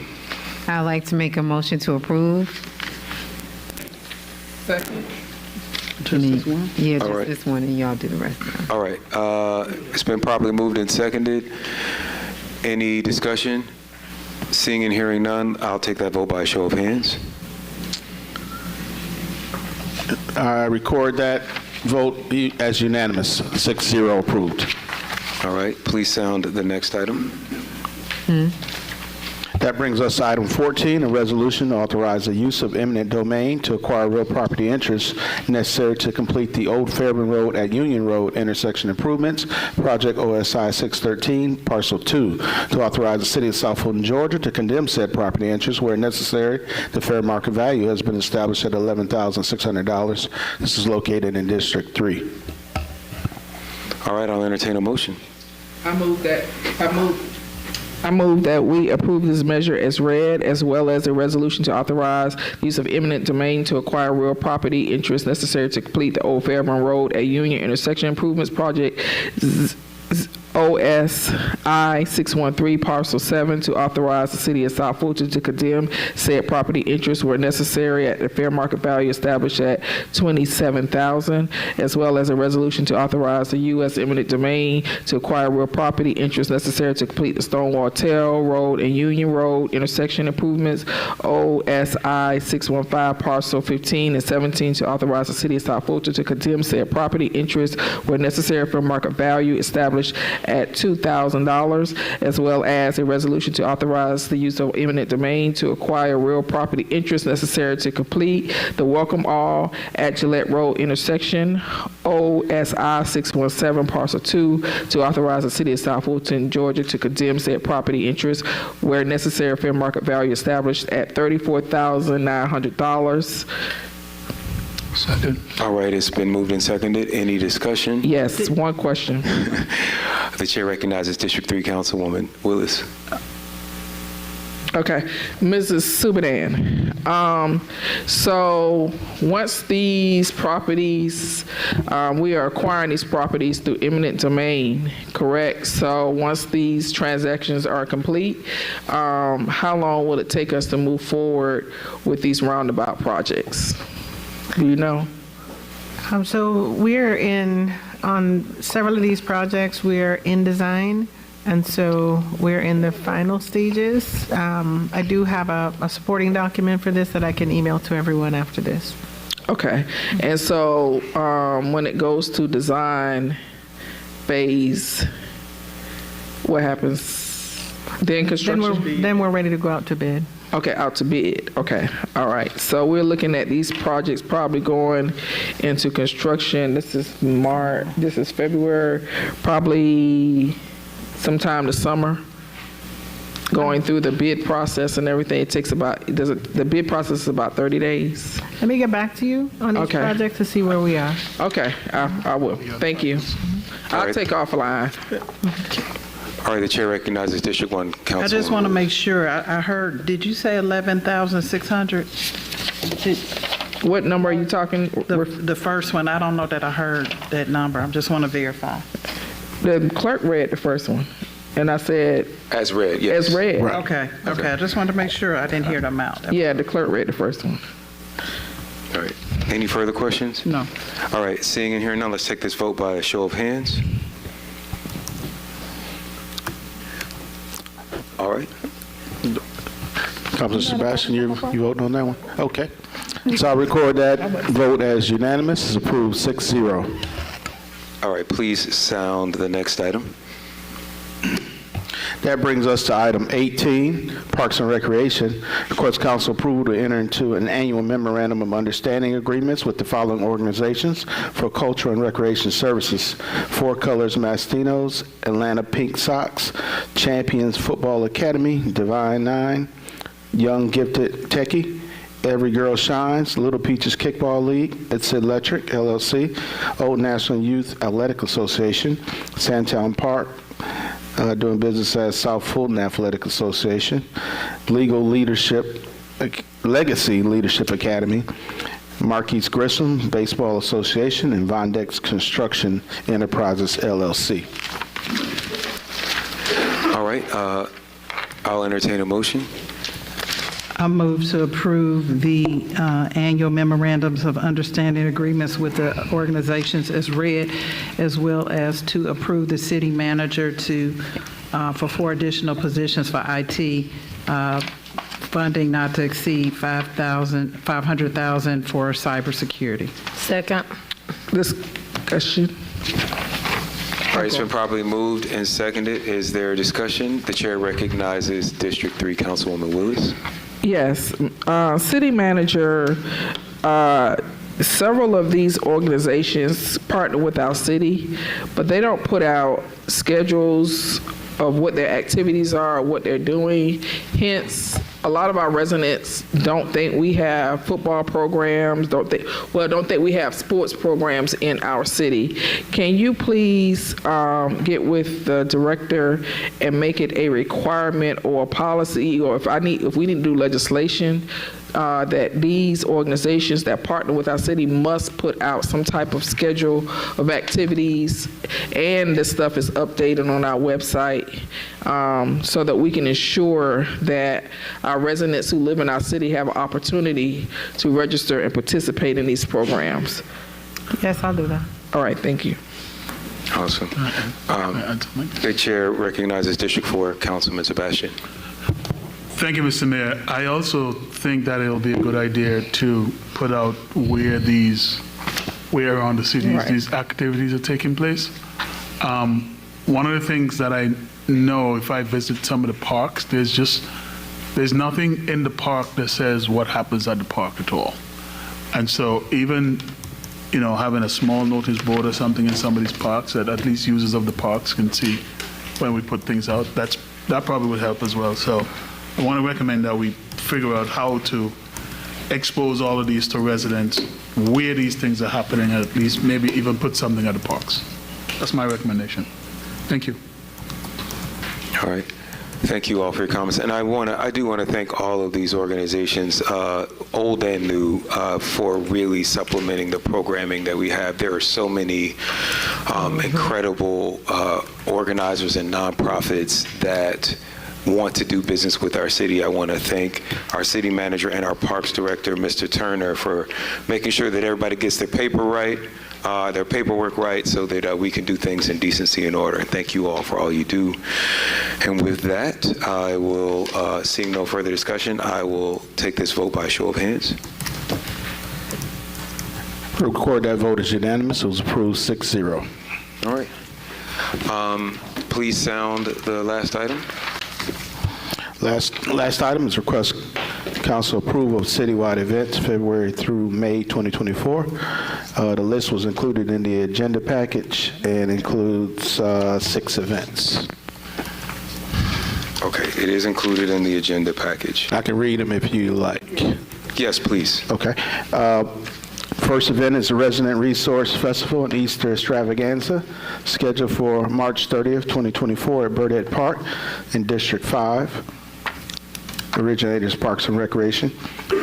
I'd like to make a motion to approve. Second. Yeah, just All right. this one, and y'all do the rest of them. All right. It's been properly moved and seconded. Any discussion? Seeing and hearing none, I'll take that vote by a show of hands. I record that vote as unanimous, 6-0 approved. All right, please sound the next item. That brings us to item 14, a resolution to authorize the use of eminent domain to acquire real property interests necessary to complete the Old Fairburn Road at Union Road intersection improvements, project OSI 613, Parcel 2, to authorize the City of South Fulton, Georgia to condemn said property interests where necessary. The fair market value has been established at $11,600. This is located in District 3. All right, I'll entertain a motion. I move that we approve this measure as read, as well as a resolution to authorize the use of eminent domain to acquire real property interests necessary to complete the Old Fairburn Road at Union Intersection Improvements Project OSI 613 Parcel 7, to authorize the City of South Fulton to condemn said property interests where necessary at the fair market value established at $27,000, as well as a resolution to authorize the U.S. eminent domain to acquire real property interests necessary to complete the Stonewall Tail Road and Union Road intersection improvements, OSI 615 Parcel 15 and 17, to authorize the City of South Fulton to condemn said property interests where necessary for market value established at $2,000, as well as a resolution to authorize the use of eminent domain to acquire real property interest necessary to complete the Welcome All at Gillette Road intersection, OSI 617, Parcel 2, to authorize the City of South Fulton, Georgia, to condemn said property interest where necessary, fair market value established at $34,900. Second. All right, it's been moved and seconded. Any discussion? Yes, one question. The chair recognizes District 3 Councilwoman Willis. Okay, Mrs. Subadan. So once these properties, we are acquiring these properties through eminent domain, correct? So once these transactions are complete, how long will it take us to move forward with these roundabout projects? Do you know? So we're on several of these projects, we're in design. And so we're in the final stages. I do have a supporting document for this that I can email to everyone after this. Okay. And so when it goes to design phase, what happens? Then construction? Then we're ready to go out to bid. Okay, out to bid. Okay, all right. So we're looking at these projects probably going into construction. This is March, this is February, probably sometime this summer, going through the bid process and everything. It takes about, the bid process is about 30 days. Let me get back to you on each project to see where we are. Okay, I will. Thank you. I'll take offline. All right, the chair recognizes District 1 Councilwoman. I just want to make sure, I heard, did you say 11,600? What number are you talking? The first one, I don't know that I heard that number. I just want to verify. The clerk read the first one, and I said... As read, yes. As read. Right. Okay, I just wanted to make sure I didn't hear the amount. Yeah, the clerk read the first one. All right. Any further questions? No. All right, seeing and hearing none, let's take this vote by a show of hands. All right. Councilman Sebastian, you voting on that one? Okay. So I record that vote as unanimous. It's approved 6-0. All right, please sound the next item. That brings us to item 18, Parks and Recreation. Request council approval to enter into an annual memorandum of understanding agreements with the following organizations for cultural and recreation services: Four Colors Mastinos, Atlanta Pink Sox, Champions Football Academy, Divine Nine, Young Gifted Techie, Every Girl Shines, Little Peaches Kickball League, It's Electric, LLC, Old National Youth Athletic Association, Sandtown Park, doing business as South Fulton Athletic Association, Legacy Leadership Academy, Marquise Grissom Baseball Association, and Vondex Construction Enterprises, LLC. All right, I'll entertain a motion. I move to approve the annual memorandums of understanding agreements with the organizations as read, as well as to approve the city manager for 4 additional positions for IT, funding not to exceed $500,000 for cybersecurity. Second. Discussion. All right, it's been properly moved and seconded. Is there a discussion? The chair recognizes District 3 Councilwoman Willis. Yes, city manager, several of these organizations partner with our city, but they don't put out schedules of what their activities are, what they're doing. Hence, a lot of our residents don't think we have football programs, don't think we have sports programs in our city. Can you please get with the director and make it a requirement or a policy, or if we need to do legislation, that these organizations that partner with our city must put out some type of schedule of activities, and this stuff is updated on our website, so that we can ensure that our residents who live in our city have an opportunity to register and participate in these programs. Yes, I'll do that. All right, thank you. Awesome. The chair recognizes District 4 Councilman Sebastian. Thank you, Mr. Mayor. I also think that it'll be a good idea to put out where around the cities these activities are taking place. one of the things that I know if I visit some of the parks, there's nothing in the park that says what happens at the park at all. And so even, having a small notice board or something in some of these parks that at least users of the parks can see when we put things out, that probably would help as well. So I want to recommend that we figure out how to expose all of these to residents, where these things are happening, and at least maybe even put something at the parks. That's my recommendation. Thank you. All right. Thank you all for your comments. And I do want to thank all of these organizations, old and new, for really supplementing the programming that we have. There are so many incredible organizers and nonprofits that want to do business with our city. I want to thank our city manager and our parks director, Mr. Turner, for making sure that everybody gets their paperwork right, so that we can do things in decency and order. And thank you all for all you do. And with that, I will, seeing no further discussion, I will take this vote by show of hands. Record that vote is unanimous. It was approved 6-0. All right. Please sound the last item. Last item is request council approval of citywide events February through May 2024. The list was included in the agenda package and includes 6 events. Okay, it is included in the agenda package. I can read them if you like. Yes, please. Okay. First event is the Resident Resource Festival and Easter Extravaganza, scheduled for March 30th, 2024 at Burdett Park in District 5. Originators Parks and Recreation.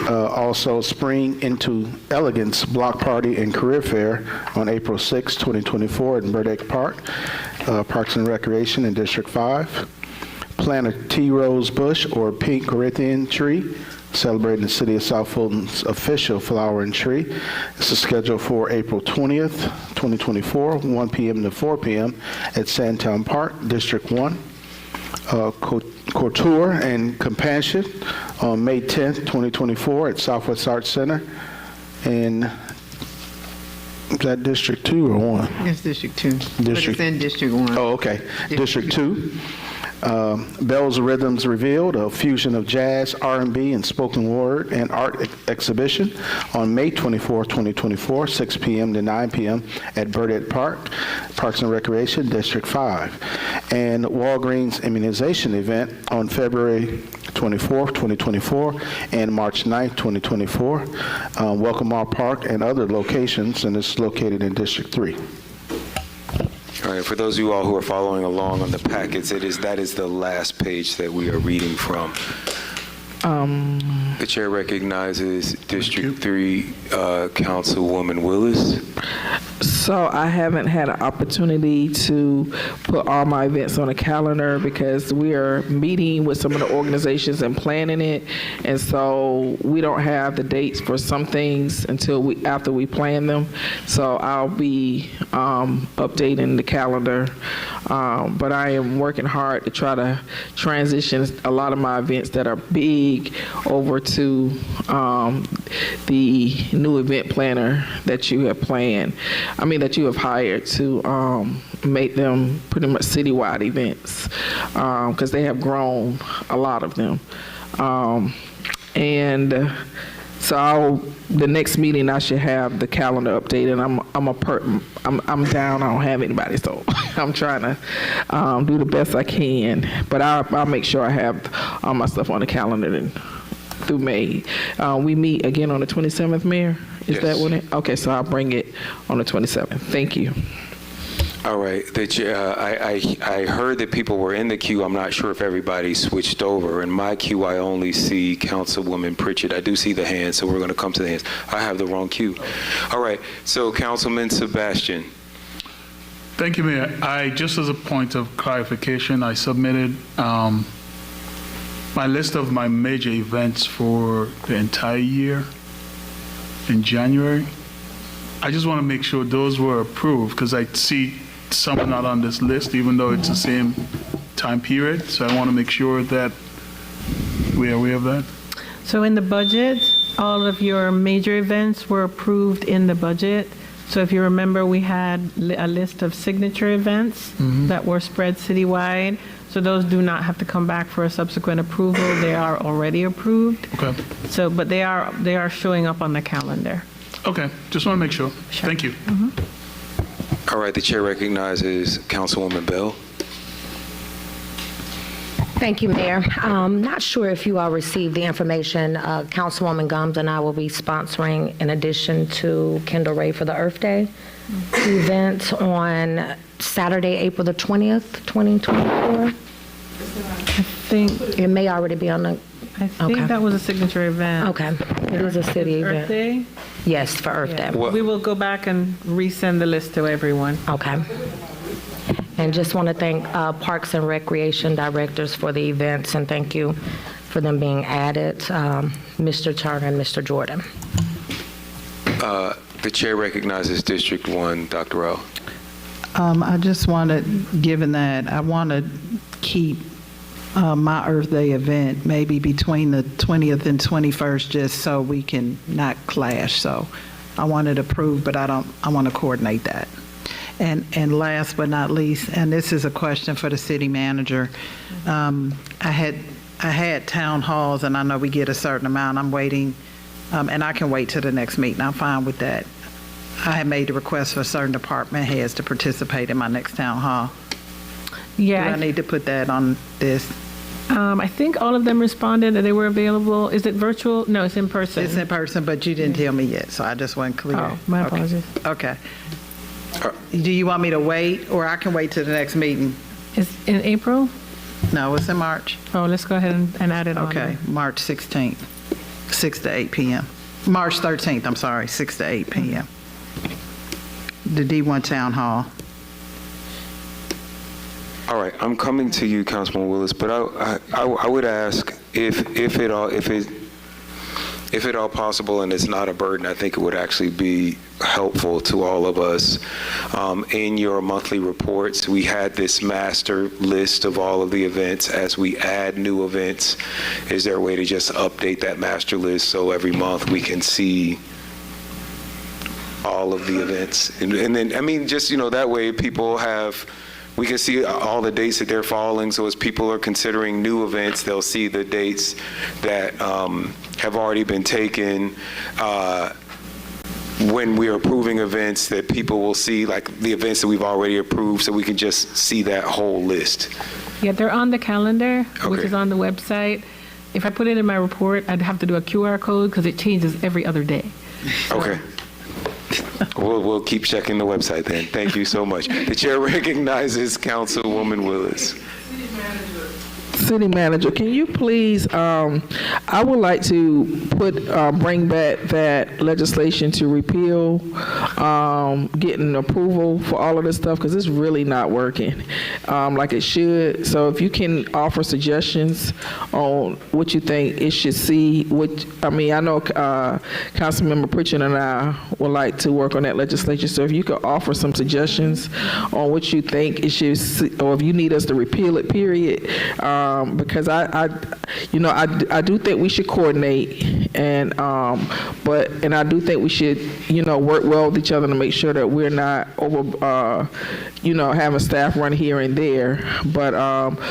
Also, Spring into Elegance Block Party and Career Fair on April 6, 2024 in Burdett Park, Parks and Recreation in District 5. Plant a tea rose bush or pink Corinthian tree, celebrating the City of South Fulton's official flowering tree. This is scheduled for April 20th, 2024, 1 p.m. to 4 p.m. at Sandtown Park, District 1. Couture and Compassion on May 10th, 2024 at Southwest Arts Center. And is that District 2 or 1? It's District 2. But it's in District 1. Oh, okay. District 2. Bells and Rhythms Revealed, a fusion of jazz, R&B, and spoken word and art exhibition on May 24, 2024, 6 p.m. to 9 p.m. at Burdett Park, Parks and Recreation, District 5. And Walgreens immunization event on February 24, 2024 and March 9, 2024. Welcome All Park and other locations, and it's located in District 3. All right, for those of you all who are following along on the packets, that is the last page that we are reading from. The chair recognizes District 3 Councilwoman Willis. So I haven't had an opportunity to put all my events on a calendar because we are meeting with some of the organizations and planning it, and so we don't have the dates for some things until after we plan them. So I'll be updating the calendar, but I am working hard to try to transition a lot of my events that are big over to the new event planner that you have that you have hired to make them pretty much citywide events, because they have grown, a lot of them. And so the next meeting I should have the calendar updated. I'm down. I don't have anybody, so I'm trying to do the best I can. But I'll make sure I have all my stuff on the calendar through May. We meet again on the 27th, Mayor? Is Yes. that when it? Okay, so I'll bring it on the 27th. Thank you. All right. I heard that people were in the queue. I'm not sure if everybody switched over. In my queue, I only see Councilwoman Pritchett. I do see the hand, so we're going to come to the hands. I have the wrong queue. All right. So, Councilman Sebastian. Thank you, Mayor. Just as a point of clarification, I submitted my list of my major events for the entire year in January. I just want to make sure those were approved because I see some are not on this list, even though it's the same time period. So I want to make sure that we are aware of that. So in the budget, all of your major events were approved in the budget. So if you remember, we had a list of signature events that were spread citywide. So those do not have to come back for a subsequent approval. They are already approved. Okay. So, but they are showing up on the calendar. Okay, just want to make sure. Thank you. All right, the chair recognizes Councilwoman Bell. Thank you, Mayor. Not sure if you all received the information. Councilwoman Gumbs and I will be sponsoring, in addition to Kendall Ray for the Earth Day event on Saturday, April the 20th, 2024. I think it may already be on the. I think that was a signature event. Okay, it is a city Earth event. Day? Yes, for Earth Day. We will go back and resend the list to everyone. Okay. And just want to thank Parks and Recreation directors for the events, and thank you for them being added, Mr. Turner and Mr. Jordan. The chair recognizes District 1, Dr. Rowe. I just wanted, given that, I want to keep my Earth Day event maybe between the 20th and 21st, just so we can not clash. So I wanted to approve, but I want to coordinate that. And last but not least, and this is a question for the city manager, I had town halls, and I know we get a certain amount. I'm waiting, and I can wait till the next meeting. I'm fine with that. I had made the request for certain department heads to participate in my next town hall. Yeah. Do I need to put that on this? I think all of them responded that they were available. Is it virtual? No, it's in person. It's in person, but you didn't tell me yet, so I just wasn't clear. Oh, my apologies. Okay. Do you want me to wait, or I can wait till the next meeting? It's in April? No, it's in March. Oh, let's go ahead and add it on. Okay, March 16th, 6 to 8 p.m. March 13th, I'm sorry, 6 to 8 p.m. The D1 Town Hall. All right, I'm coming to you, Councilman Willis, but I would ask if at all possible, and it's not a burden, I think it would actually be helpful to all of us. In your monthly reports, we had this master list of all of the events. As we add new events, is there a way to just update that master list so every month we can see all of the events? And then, I mean, just, that way we can see all the dates that they're falling, so as people are considering new events, they'll see the dates that have already been taken. When we're approving events, that people will see, like, the events that we've already approved, so we can just see that whole list. Yeah, they're on the calendar, which Okay. is on the website. If I put it in my report, I'd have to do a QR code because it changes every other day. Okay. We'll keep checking the website then. Thank you so much. The chair recognizes Councilwoman Willis. City Manager, can you please, I would like to bring back that legislation to repeal, getting approval for all of this stuff, because it's really not working like it should. So if you can offer suggestions on what you think it should see, I know Councilmember Pritchard and I would like to work on that legislation. So if you could offer some suggestions on what you think it should see, or if you need us to repeal it, period. Because I do think we should coordinate, and I do think we should, work well with each other to make sure that we're not over, having staff run here and there. But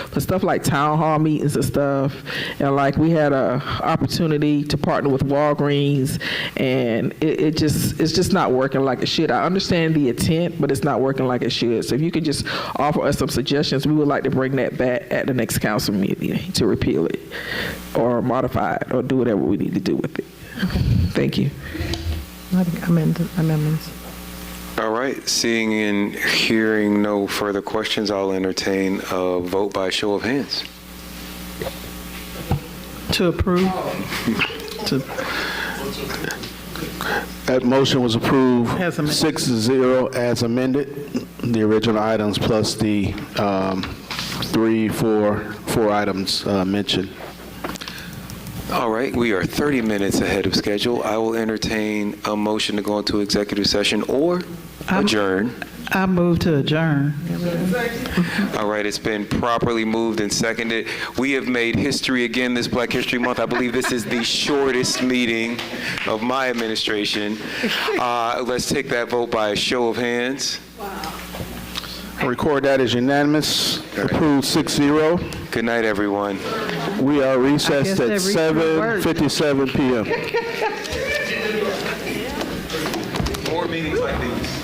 for stuff like town hall meetings and stuff, and like we had a opportunity to partner with Walgreens, and it's just not working like it should. I understand the intent, but it's not working like it should. So if you could just offer us some suggestions, we would like to bring that back at the next council meeting to repeal it or modify it or do whatever we need to do with it. Okay. Thank you. Amendments. All right, seeing and hearing no further questions, I'll entertain a vote by show of hands. To approve. That motion was approved 6-0 as amended. The original items plus the 4 items mentioned. All right, we are 30 minutes ahead of schedule. I will entertain a motion to go into executive session or adjourn. I move to adjourn. All right, it's been properly moved and seconded. We have made history again this Black History Month. I believe this is the shortest meeting of my administration. Let's take that vote by a show of hands. I record that as unanimous, approved 6-0. Good night, everyone. We are recessed I at guess that reached 7:57 p.m. More meetings like these.